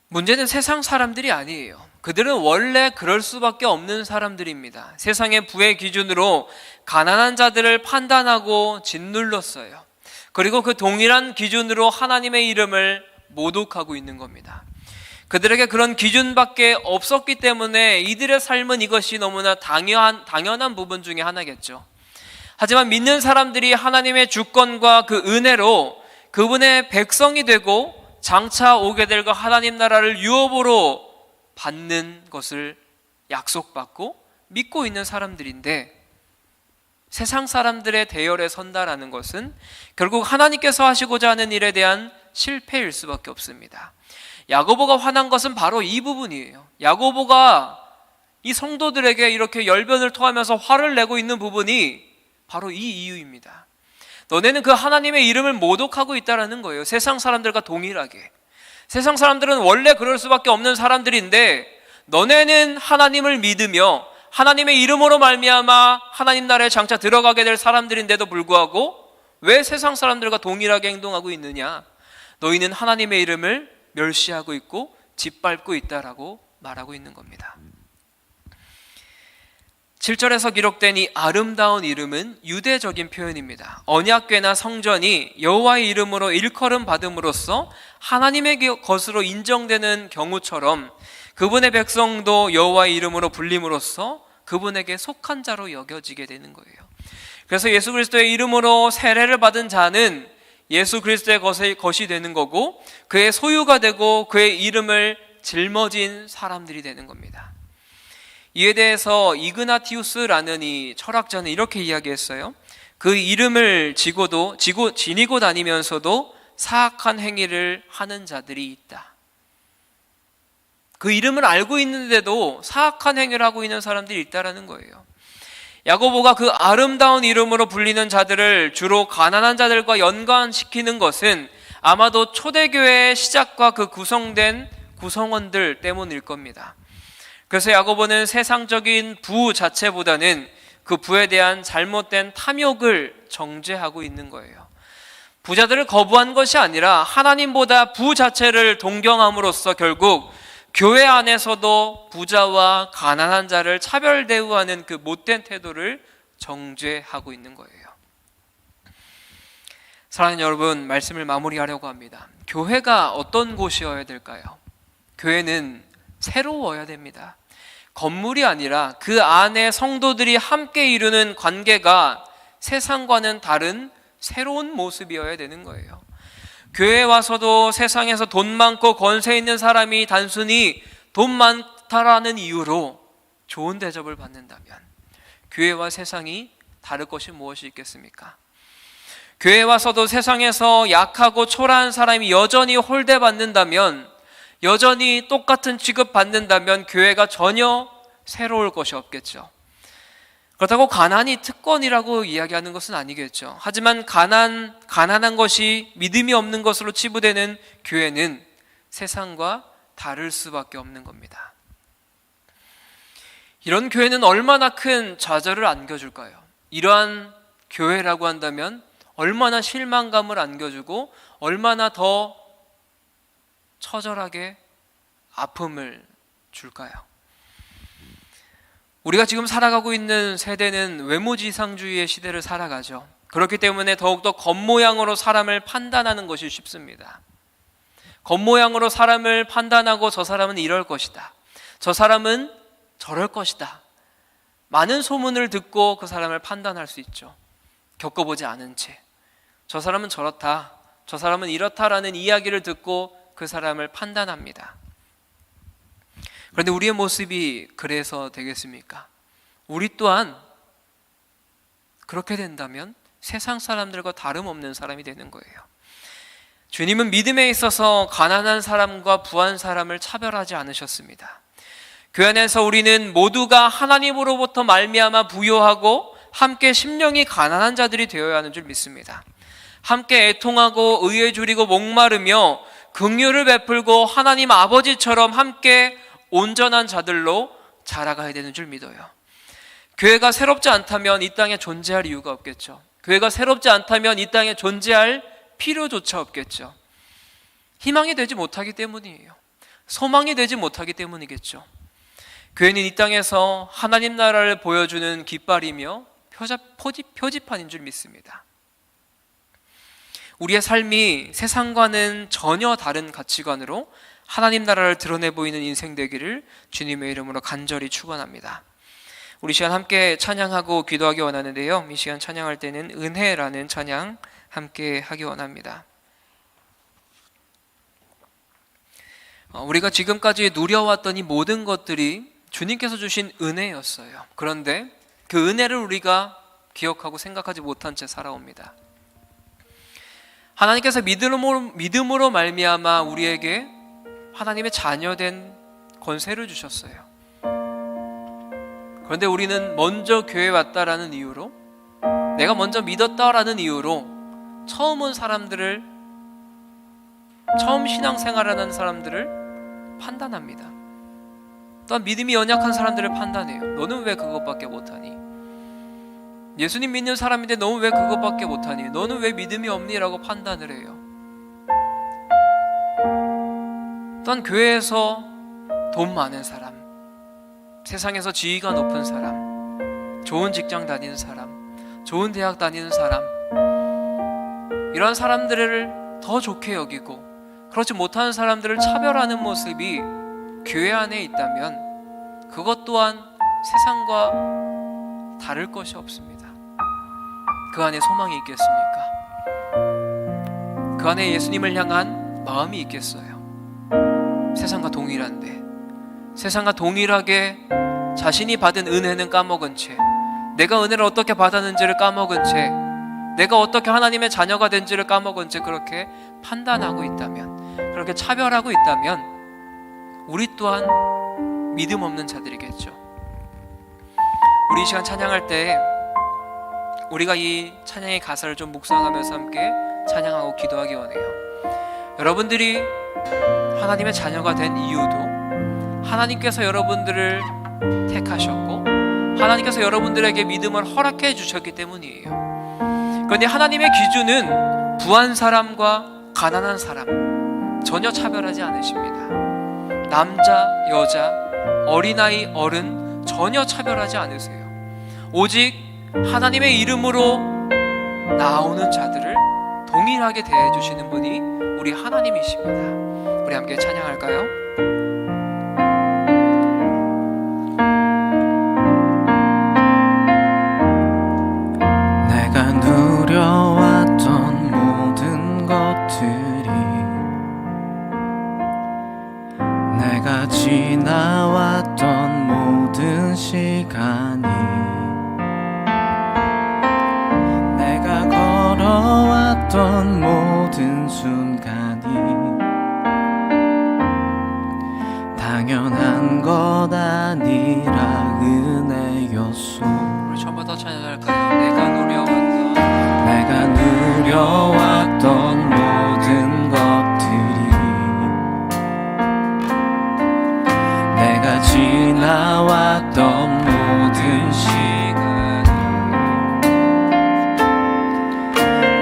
문제는 세상 사람들이 아니에요. 그들은 원래 그럴 수밖에 없는 사람들입니다. 세상의 부의 기준으로 가난한 자들을 판단하고 짓눌렀어요. 그리고 그 동일한 기준으로 하나님의 이름을 모독하고 있는 겁니다. 그들에게 그런 기준밖에 없었기 때문에 이들의 삶은 이것이 너무나 당연한 부분 중에 하나겠죠. 하지만 믿는 사람들이 하나님의 주권과 그 은혜로 그분의 백성이 되고 장차 오게 될 그 하나님 나라를 유업으로 받는 것을 약속받고 믿고 있는 사람들인데 세상 사람들의 대열에 선다라는 것은 결국 하나님께서 하시고자 하는 일에 대한 실패일 수밖에 없습니다. 야고보가 화난 것은 바로 이 부분이에요. 야고보가 이 성도들에게 이렇게 열변을 토하면서 화를 내고 있는 부분이 바로 이 이유입니다. 너네는 그 하나님의 이름을 모독하고 있다는 거예요. 세상 사람들과 동일하게. 세상 사람들은 원래 그럴 수밖에 없는 사람들인데 너네는 하나님을 믿으며 하나님의 이름으로 말미암아 하나님 나라에 장차 들어가게 될 사람들인데도 불구하고 왜 세상 사람들과 동일하게 행동하고 있느냐? 너희는 하나님의 이름을 멸시하고 있고 짓밟고 있다라고 말하고 있는 겁니다. 7절에서 기록된 이 아름다운 이름은 유대적인 표현입니다. 언약궤나 성전이 여호와의 이름으로 일컬음 받음으로써 하나님의 것으로 인정되는 경우처럼 그분의 백성도 여호와의 이름으로 불림으로써 그분에게 속한 자로 여겨지게 되는 거예요. 그래서 예수 그리스도의 이름으로 세례를 받은 자는 예수 그리스도의 것이 되는 거고 그의 소유가 되고 그의 이름을 짊어진 사람들이 되는 겁니다. 이에 대해서 이그나티우스라는 이 철학자는 이렇게 이야기했어요. 그 이름을 지니고 다니면서도 사악한 행위를 하는 자들이 있다. 그 이름을 알고 있는데도 사악한 행위를 하고 있는 사람들이 있다라는 거예요. 야고보가 그 아름다운 이름으로 불리는 자들을 주로 가난한 자들과 연관시키는 것은 아마도 초대교회의 시작과 그 구성된 구성원들 때문일 겁니다. 그래서 야고보는 세상적인 부 자체보다는 그 부에 대한 잘못된 탐욕을 정죄하고 있는 거예요. 부자들을 거부한 것이 아니라 하나님보다 부 자체를 동경함으로써 결국 교회 안에서도 부자와 가난한 자를 차별 대우하는 그 못된 태도를 정죄하고 있는 거예요. 사랑하는 여러분, 말씀을 마무리하려고 합니다. 교회가 어떤 곳이어야 될까요? 교회는 새로워야 됩니다. 건물이 아니라 그 안에 성도들이 함께 이루는 관계가 세상과는 다른 새로운 모습이어야 되는 거예요. 교회에 와서도 세상에서 돈 많고 권세 있는 사람이 단순히 돈 많다라는 이유로 좋은 대접을 받는다면 교회와 세상이 다를 것이 무엇이 있겠습니까? 교회에 와서도 세상에서 약하고 초라한 사람이 여전히 홀대받는다면, 여전히 똑같은 취급받는다면 교회가 전혀 새로울 것이 없겠죠. 그렇다고 가난이 특권이라고 이야기하는 것은 아니겠죠. 하지만 가난한 것이 믿음이 없는 것으로 치부되는 교회는 세상과 다를 수밖에 없는 겁니다. 이런 교회는 얼마나 큰 좌절을 안겨줄까요? 이러한 교회라고 한다면 얼마나 실망감을 안겨주고 얼마나 더 처절하게 아픔을 줄까요? 우리가 지금 살아가고 있는 세대는 외모지상주의의 시대를 살아가죠. 그렇기 때문에 더욱더 겉모양으로 사람을 판단하는 것이 쉽습니다. 겉모양으로 사람을 판단하고 저 사람은 이럴 것이다, 저 사람은 저럴 것이다, 많은 소문을 듣고 그 사람을 판단할 수 있죠. 겪어보지 않은 채 저 사람은 저렇다, 저 사람은 이렇다라는 이야기를 듣고 그 사람을 판단합니다. 그런데 우리의 모습이 그래서 되겠습니까? 우리 또한 그렇게 된다면 세상 사람들과 다름없는 사람이 되는 거예요. 주님은 믿음에 있어서 가난한 사람과 부한 사람을 차별하지 않으셨습니다. 그 안에서 우리는 모두가 하나님으로부터 말미암아 부요하고 함께 심령이 가난한 자들이 되어야 하는 줄 믿습니다. 함께 애통하고 의에 줄이고 목마르며 긍휼을 베풀고 하나님 아버지처럼 함께 온전한 자들로 자라가야 되는 줄 믿어요. 교회가 새롭지 않다면 이 땅에 존재할 이유가 없겠죠. 교회가 새롭지 않다면 이 땅에 존재할 필요조차 없겠죠. 희망이 되지 못하기 때문이에요. 소망이 되지 못하기 때문이겠죠. 교회는 이 땅에서 하나님 나라를 보여주는 깃발이며 표지판인 줄 믿습니다. 우리의 삶이 세상과는 전혀 다른 가치관으로 하나님 나라를 드러내 보이는 인생 되기를 주님의 이름으로 간절히 축원합니다. 우리 시간 함께 찬양하고 기도하기 원하는데요, 이 시간 찬양할 때는 은혜라는 찬양 함께 하기 원합니다. 우리가 지금까지 누려왔던 이 모든 것들이 주님께서 주신 은혜였어요. 그런데 그 은혜를 우리가 기억하고 생각하지 못한 채 살아옵니다. 하나님께서 믿음으로 말미암아 우리에게 하나님의 자녀된 권세를 주셨어요. 그런데 우리는 먼저 교회에 왔다라는 이유로, 내가 먼저 믿었다라는 이유로 처음 온 사람들을, 처음 신앙생활하는 사람들을 판단합니다. 또한 믿음이 연약한 사람들을 판단해요. 너는 왜 그것밖에 못하니? 예수님 믿는 사람인데 너는 왜 그것밖에 못하니? 너는 왜 믿음이 없니? 라고 판단을 해요. 또한 교회에서 돈 많은 사람, 세상에서 지위가 높은 사람, 좋은 직장 다니는 사람, 좋은 대학 다니는 사람, 이런 사람들을 더 좋게 여기고 그렇지 못하는 사람들을 차별하는 모습이 교회 안에 있다면 그것 또한 세상과 다를 것이 없습니다. 그 안에 소망이 있겠습니까? 그 안에 예수님을 향한 마음이 있겠어요? 세상과 동일한데, 세상과 동일하게 자신이 받은 은혜는 까먹은 채, 내가 은혜를 어떻게 받았는지를 까먹은 채, 내가 어떻게 하나님의 자녀가 된지를 까먹은 채 그렇게 판단하고 있다면, 그렇게 차별하고 있다면 우리 또한 믿음 없는 자들이겠죠. 우리 이 시간 찬양할 때 우리가 이 찬양의 가사를 좀 묵상하면서 함께 찬양하고 기도하기 원해요. 여러분들이 하나님의 자녀가 된 이유도 하나님께서 여러분들을 택하셨고 하나님께서 여러분들에게 믿음을 허락해 주셨기 때문이에요. 그런데 하나님의 기준은 부한 사람과 가난한 사람 전혀 차별하지 않으십니다. 남자, 여자, 어린아이, 어른 전혀 차별하지 않으세요. 오직 하나님의 이름으로 나오는 자들을 동일하게 대해주시는 분이 우리 하나님이십니다. 우리 함께 찬양할까요? 내가 누려왔던 모든 것들이, 내가 지나왔던 모든 시간이 당연한 것 아니라 은혜였소. 우리 처음부터 찬양할까요? 내가 누려왔던 모든 것들이, 내가 지나왔던 모든 시간,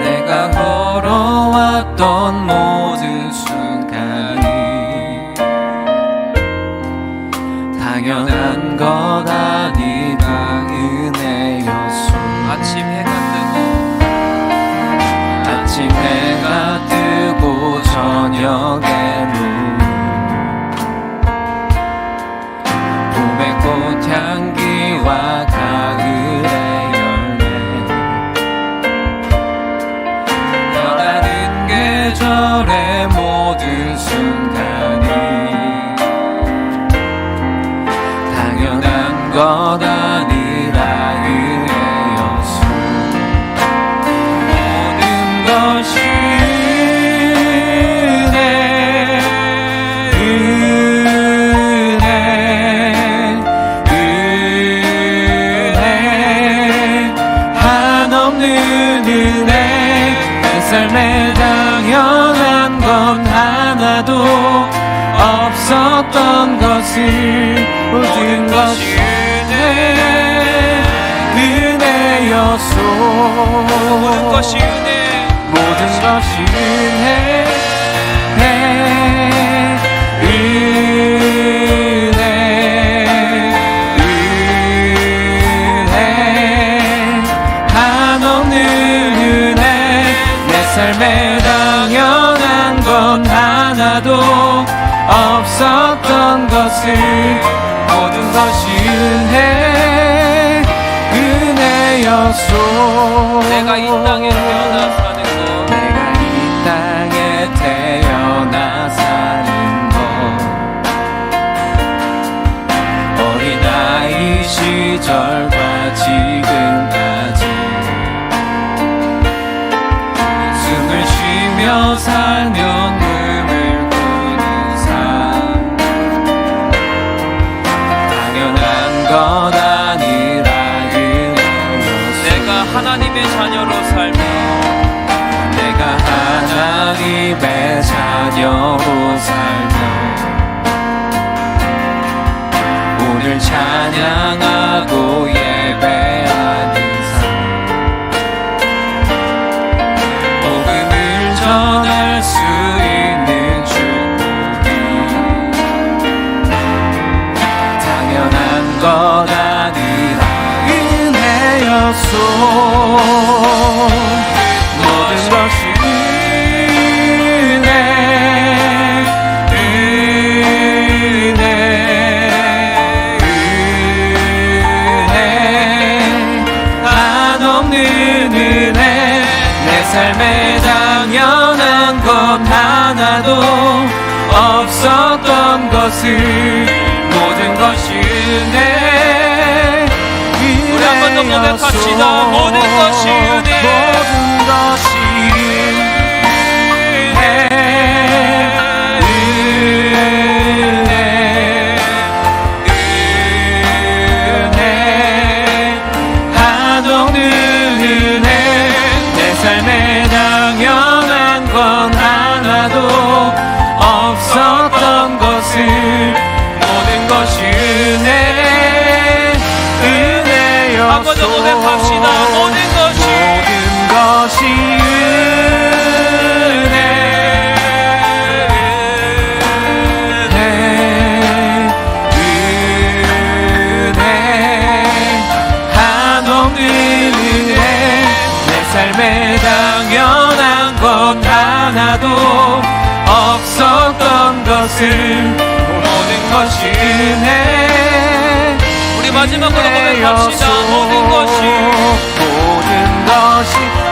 내가 걸어왔던 모든 순간이 당연한 것 아니다 은혜였소. 아침 해가 뜨고 저녁에도 봄의 꽃향기와 가을의 열매, 변하는 계절의 모든 순간이 당연한 것 아니라 은혜였소. 모든 것이 삶에 당연한 건 하나도 없었던 것을 모든 것이 은혜였소. 모든 것이 은혜, 모든 것이 은혜, 한없는 은혜. 삶에 당연한 건 하나도 없었던 것을 모든 것이 은혜였소. 내가 이 땅에 태어나 사는 것, 내가 이 땅에 태어나 사는 것, 어린아이 시절과 지금까지 살며 꿈을 꾸는 삶, 당연한 것 아니라 은혜였소. 내가 하나님의 자녀로 살며, 내가 하나님의 자녀로 살며 오늘 찬양하고 예배하는 전할 수 있는 축복이 당연한 것 아니라 은혜였소. 모든 것이 은혜, 한없는 은혜. 내 삶에 당연한 건 하나도 없었던 것을 모든 것이 은혜. 우리 한 번 더 고백합시다. 모든 것이 은혜, 모든 것이 은혜, 한없는 은혜. 내 삶에 당연한 건 하나도 없었던 것을 모든 것이 은혜, 은혜였소. 한 번 더 고백합시다. 모든 것이 은혜, 한없는 은혜. 내 삶에 당연한 건 하나도 없었던 것을 모든 것이 은혜. 우리 마지막으로 고백합시다. 모든 것이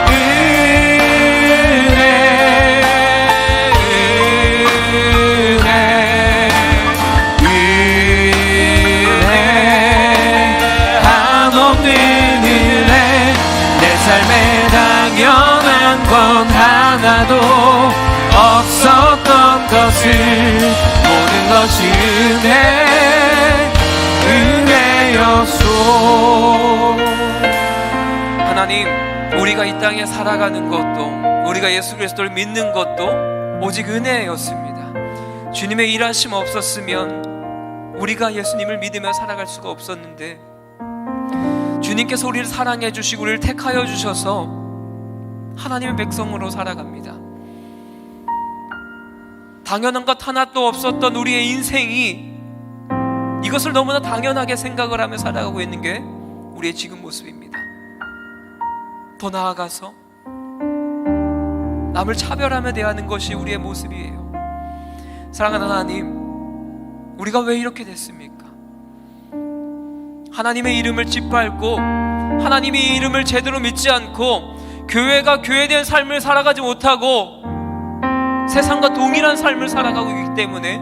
은혜, 한없는 은혜. 내 삶에 당연한 건 하나도 없었던 것을 모든 것이 은혜였소. 하나님, 우리가 이 땅에 살아가는 것도, 우리가 예수 그리스도를 믿는 것도 오직 은혜였습니다. 주님의 일하심 없었으면 우리가 예수님을 믿으며 살아갈 수가 없었는데, 주님께서 우리를 사랑해 주시고 우리를 택하여 주셔서 하나님의 백성으로 살아갑니다. 당연한 것 하나도 없었던 우리의 인생이 이것을 너무나 당연하게 생각을 하며 살아가고 있는 게 우리의 지금 모습입니다. 더 나아가서 남을 차별하며 대하는 것이 우리의 모습이에요. 사랑하는 하나님, 우리가 왜 이렇게 됐습니까? 하나님의 이름을 짓밟고 하나님의 이름을 제대로 믿지 않고 교회가 교회된 삶을 살아가지 못하고 세상과 동일한 삶을 살아가고 있기 때문에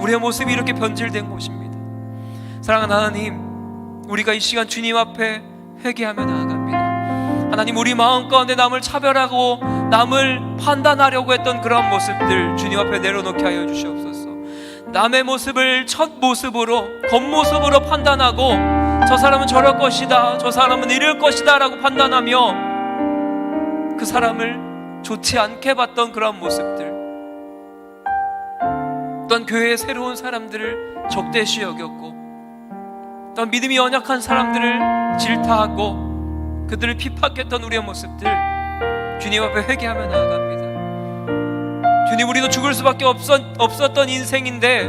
우리의 모습이 이렇게 변질된 것입니다. 사랑하는 하나님, 우리가 이 시간 주님 앞에 회개하며 나아갑니다. 하나님, 우리 마음 가운데 남을 차별하고 남을 판단하려고 했던 그런 모습들 주님 앞에 내려놓게 하여 주시옵소서. 남의 모습을 첫 모습으로, 겉모습으로 판단하고 저 사람은 저럴 것이다, 저 사람은 이럴 것이다 라고 판단하며 그 사람을 좋지 않게 봤던 그런 모습들, 또한 교회의 새로운 사람들을 적대시 여겼고, 또한 믿음이 연약한 사람들을 질타하고 그들을 핍박했던 우리의 모습들 주님 앞에 회개하며 나아갑니다. 주님, 우리도 죽을 수밖에 없었던 인생인데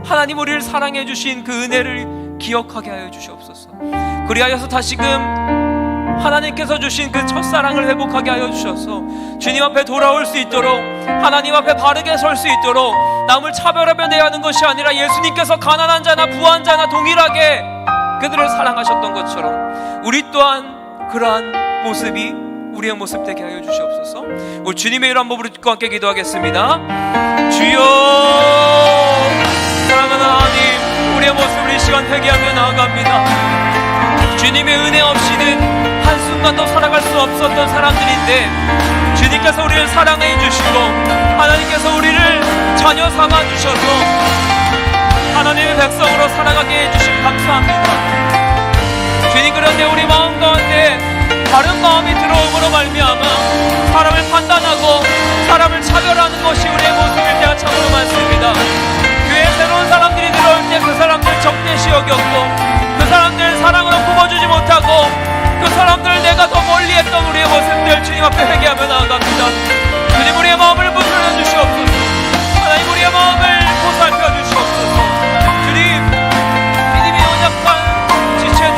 하나님 우리를 사랑해 주신 그 은혜를 기억하게 하여 주시옵소서. 그리하여서 다시금 하나님께서 주신 그 첫사랑을 회복하게 하여 주셔서 주님 앞에 돌아올 수 있도록, 하나님 앞에 바르게 설 수 있도록, 남을 차별하며 대하는 것이 아니라 예수님께서 가난한 자나 부한 자나 동일하게 그들을 사랑하셨던 것처럼 우리 또한 그러한 모습이 우리의 모습 되게 하여 주시옵소서. 우리 주님의 이름 한번 부르고 함께 기도하겠습니다. 주여, 사랑하는 하나님, 우리의 모습을 이 시간 회개하며 나아갑니다. 주님의 은혜 없이는 한순간도 살아갈 수 없었던 사람들인데 주님께서 우리를 사랑해 주시고 하나님께서 우리를 자녀 삼아 주셔서 하나님의 백성으로 살아가게 해주심 감사합니다. 주님, 그런데 우리 마음 가운데 다른 마음이 들어옴으로 말미암아 사람을 판단하고 사람을 차별하는 것이 우리의 모습일 때가 참으로 많습니다. 교회에 새로운 사람들이 들어올 때 그 사람들 적대시 여겼고 그 사람들 사랑으로 품어주지 못하고 그 사람들을 내가 더 멀리했던 우리의 모습들 주님 앞에 회개하며 나아갑니다. 주님, 우리의 마음을 부술려 주시옵소서. 하나님, 우리의 마음을 보살펴 주시옵소서. 주님, 믿음이 연약한 지체들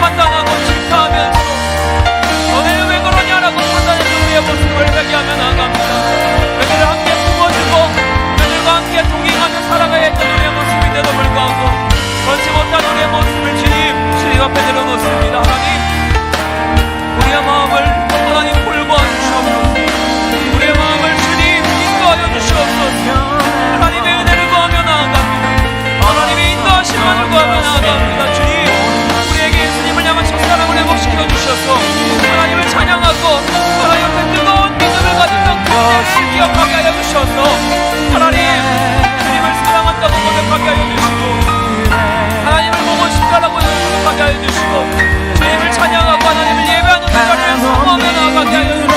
판단하고 질타하면서 너네는 왜 그러냐라고 판단했던 우리의 모습을 회개하며 나아갑니다. 그들을 함께 품어주고 그들과 함께 동행하며 살아가야 했던 우리의 모습인데도 불구하고 그렇지 못한 우리의 모습을 주님 앞에 내려놓습니다. 하나님, 우리의 마음을 하나님 돌보아 주시옵소서. 우리의 마음을 주님 인도하여 주시옵소서. 하나님의 은혜를 구하며 나아갑니다. 하나님의 인도하심만을 구하며 나아갑니다. 주님, 우리에게 예수님을 향한 첫사랑을 회복시켜 주셔서 하나님을 찬양하고 하나님 앞에 뜨거운 믿음을 가졌던 그때를 기억하게 하여 주셔서 하나님, 주님을 사랑한다고 고백하게 하여 주시고 하나님을 보고 싶다라고 고백하게 하여 주시고 주님을 찬양하고 하나님을 예배하는 그 자리를 성공하며 나아가게 하여 주시고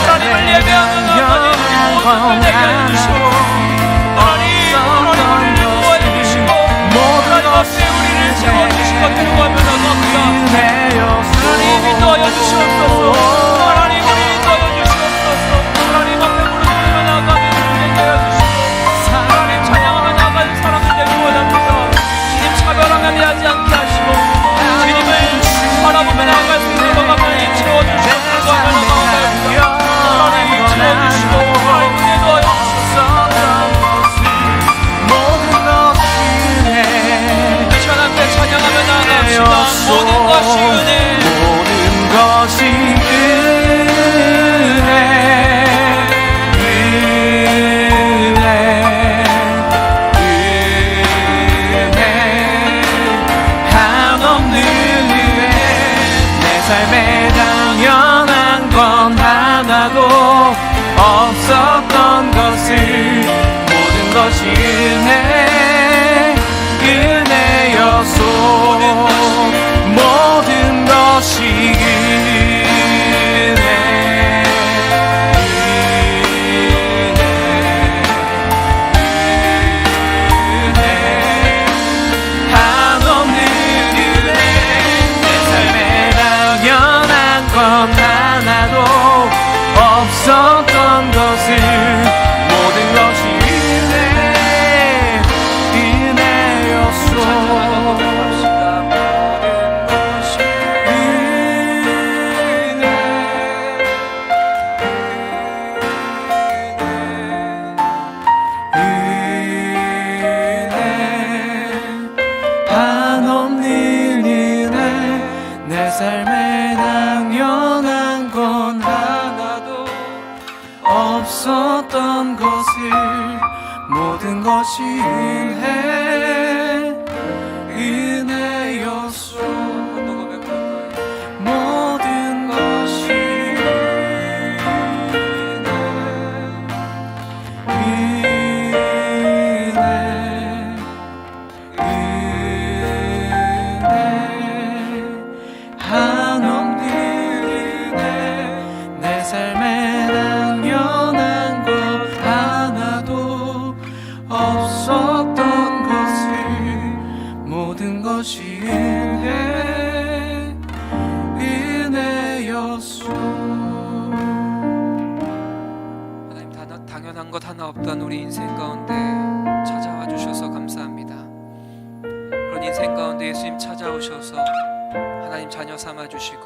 하나님을 예배하며 나아가는 우리 모습을 되게 하여 주시고 하나님, 우리를 인도하여 주시고 하나님 앞에 우리를 채워주시고 들어가며 나아갑니다. 하나님, 인도하여 주시옵소서. 하나님, 우리 인도하여 주시옵소서. 하나님 앞에 무릎 꿇으며 나아가며 되게 하여 주시고 하나님 찬양하며 나아가는 사람들 되기 원합니다. 주님, 차별하며 대하지 않게 하시고 주님을 바라보며 나아갈 수 있는 것만을 채워주시고 들어가며 나아갑니다. 하나님, 채워주시고 하나님 인도하여 주시옵소서. 이 시간 함께 찬양하며 나아갑시다. 모든 것이 은혜, 모든 것이 은혜 한없는 은혜. 내 삶에 당연한 건 하나도 없었던 것을 모든 것이 은혜였소. 모든 것이 한없는 은혜. 내 삶에 당연한 건 하나도 없었던 것을 모든 것이 은혜였소. 한없는 은혜. 내 삶에 당연한 건 하나도 없었던 것을 모든 것이 은혜였소. 모든 것이 한없는 은혜. 내 삶에 당연한 것 하나도 없었던 것을 모든 것이 은혜였소. 하나님, 당연한 것 하나 없던 우리 인생 가운데 찾아와 주셔서 감사합니다. 그런 인생 가운데 예수님 찾아오셔서 하나님 자녀 삼아 주시고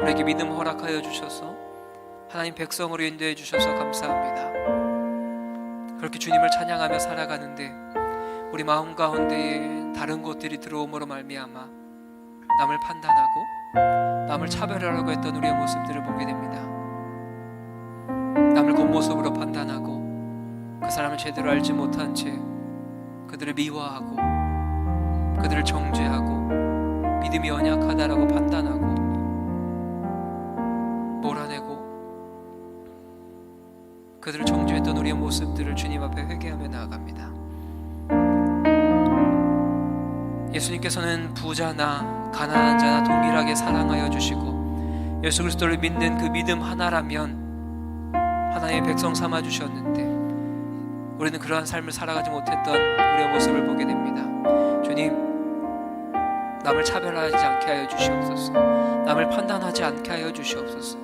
우리에게 믿음 허락하여 주셔서 하나님 백성으로 인도해 주셔서 감사합니다. 그렇게 주님을 찬양하며 살아가는데 우리 마음 가운데에 다른 것들이 들어옴으로 말미암아 남을 판단하고 남을 차별하려고 했던 우리의 모습들을 보게 됩니다. 남을 겉모습으로 판단하고 그 사람을 제대로 알지 못한 채 그들을 미워하고 그들을 정죄하고 믿음이 연약하다라고 판단하고 몰아내고 그들을 정죄했던 우리의 모습들을 주님 앞에 회개하며 나아갑니다. 예수님께서는 부자나 가난한 자나 동일하게 사랑하여 주시고 예수 그리스도를 믿는 그 믿음 하나라면 하나님의 백성 삼아 주셨는데 우리는 그러한 삶을 살아가지 못했던 우리의 모습을 보게 됩니다. 주님, 남을 차별하지 않게 하여 주시옵소서. 남을 판단하지 않게 하여 주시옵소서.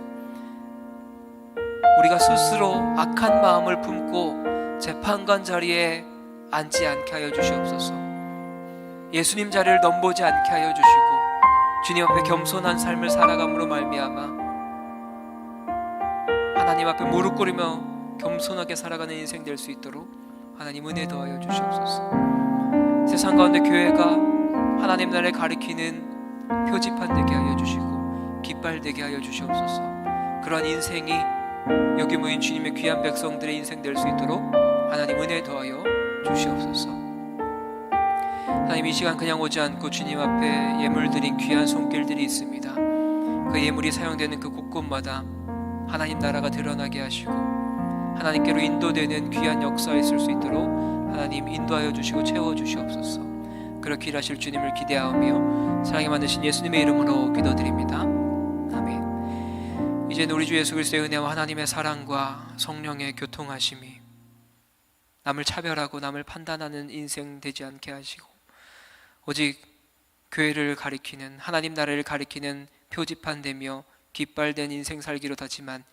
우리가 스스로 악한 마음을 품고 재판관 자리에 앉지 않게 하여 주시옵소서. 예수님 자리를 넘보지 않게 하여 주시고 주님 앞에 겸손한 삶을 살아감으로 말미암아 하나님 앞에 무릎 꿇으며 겸손하게 살아가는 인생 될 수 있도록 하나님 은혜 더하여 주시옵소서. 세상 가운데 교회가 하나님 나라를 가리키는 표지판 되게 하여 주시고 깃발 되게 하여 주시옵소서. 그러한 인생이 여기 모인 주님의 귀한 백성들의 인생 될 수 있도록 하나님 은혜 더하여 주시옵소서. 하나님, 이 시간 그냥 오지 않고 주님 앞에 예물 드린 귀한 손길들이 있습니다. 그 예물이 사용되는 그 곳곳마다 하나님 나라가 드러나게 하시고 하나님께로 인도되는 귀한 역사에 있을 수 있도록 하나님 인도하여 주시고 채워 주시옵소서. 그렇게 일하실 주님을 기대하며 사랑에 만드신 예수님의 이름으로 기도드립니다. 아멘. 이제는 우리 주 예수 그리스도의 은혜와 하나님의 사랑과 성령의 교통하심이 남을 차별하고 남을 판단하는 인생 되지 않게 하시고 오직 교회를 가리키는 하나님 나라를 가리키는 표지판 되며 깃발된 인생 살기로 다지만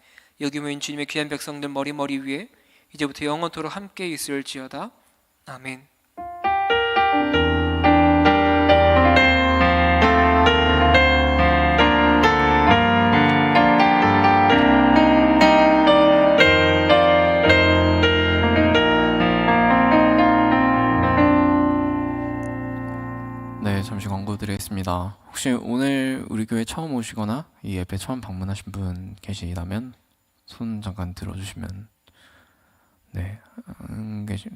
여기 모인 주님의 귀한 백성들 머리 위에 이제부터 영원토록 함께 있을지어다. 아멘. 네, 잠시 광고 드리겠습니다. 혹시 오늘 우리 교회 처음 오시거나 이 예배 처음 방문하신 분 계시다면 손 잠깐 들어주시면. 네,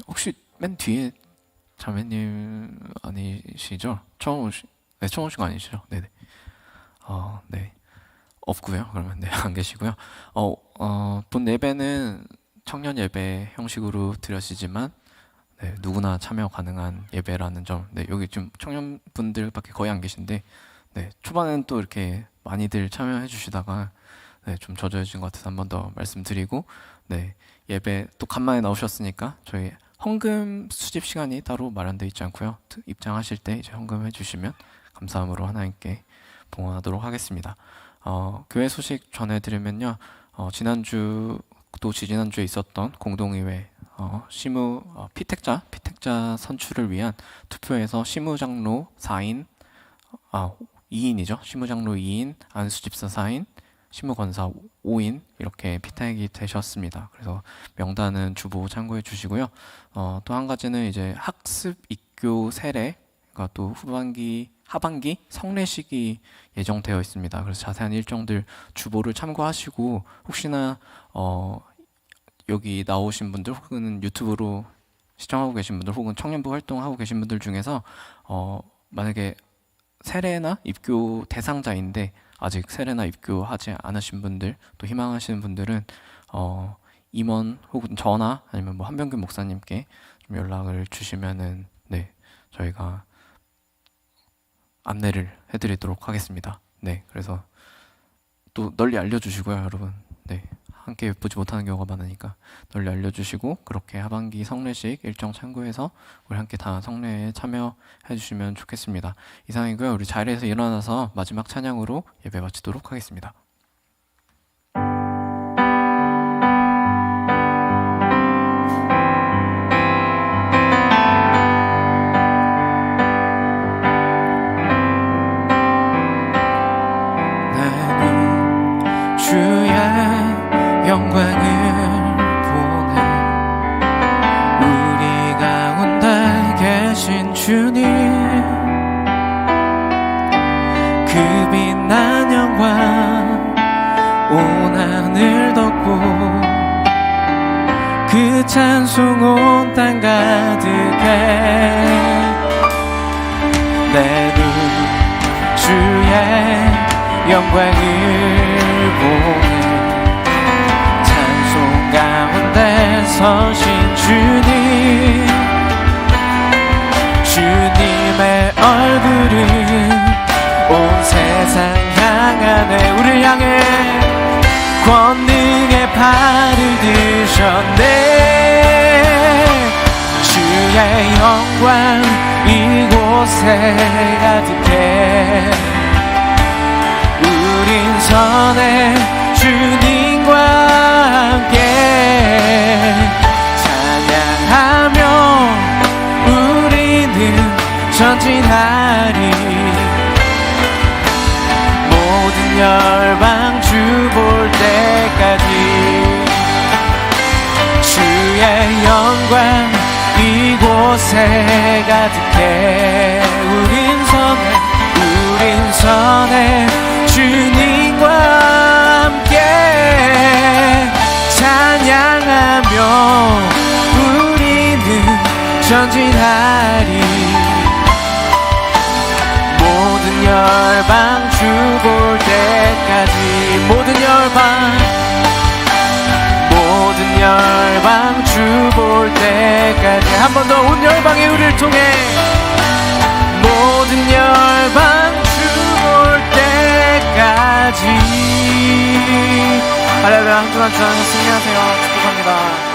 혹시 맨 뒤에 자매님 아니시죠? 처음 오신 거 아니시죠? 네네. 네, 없고요. 그러면 네, 안 계시고요. 본 예배는 청년 예배 형식으로 드려지지만 네, 누구나 참여 가능한 예배라는 점. 네, 여기 지금 청년분들밖에 거의 안 계신데, 네, 초반에는 또 이렇게 많이들 참여해 주시다가, 네, 좀 젖어진 것 같아서 한 번 더 말씀드리고, 네, 예배 또 간만에 나오셨으니까 저희 헌금 수집 시간이 따로 마련되어 있지 않고요. 입장하실 때 이제 헌금해 주시면 감사함으로 하나님께 봉헌하도록 하겠습니다. 교회 소식 전해드리면요. 지난주 또 지지난주에 있었던 공동의회 시무 피택자 선출을 위한 투표에서 시무장로 4인 2인이죠. 시무장로 2인, 안수집사 4인, 시무권사 5인 이렇게 피택이 되셨습니다. 그래서 명단은 주보 참고해 주시고요. 또 한 가지는 이제 학습 입교 세례가 또 하반기 성례식이 예정되어 있습니다. 그래서 자세한 일정들 주보를 참고하시고 혹시나 여기 나오신 분들 혹은 유튜브로 시청하고 계신 분들 혹은 청년부 활동하고 계신 분들 중에서 만약에 세례나 입교 대상자인데 아직 세례나 입교하지 않으신 분들 또 희망하시는 분들은 임원 혹은 저나 아니면 뭐 한병균 목사님께 좀 연락을 주시면은 네 저희가 안내를 해드리도록 하겠습니다. 네, 그래서 또 널리 알려주시고요, 여러분. 네, 함께 보지 못하는 경우가 많으니까 널리 알려주시고 그렇게 하반기 성례식 일정 참고해서 우리 함께 다 성례에 참여해 주시면 좋겠습니다. 이상이고요. 우리 자리에서 일어나서 마지막 찬양으로 예배 마치도록 하겠습니다. 주의 영광을 보내 우리 가운데 계신 주님 그 빛난 영광 온 하늘 덮고 그 찬송 온 땅 가득해 내 눈 주의 영광을 보내 찬송 가운데 서신 주님 주님의 얼굴은 온 세상 향하네 우리를 향해 권능의 팔을 드셨네 주의 영광 이곳에 가득해 우린 선해 주님과 함께 찬양하며 우리는 전진하리 모든 열방 주 볼 때까지 주의 영광 이곳에 가득해 우린 선해 주님과 함께 찬양하며 우리는 전진하리 모든 열방 주 볼 때까지 모든 열방 주 볼 때까지 한 번 더 온 열방이 우리를 통해 모든 열방 주 볼 때까지 할렐루야 한 주간 주하며 승리하세요 축복합니다.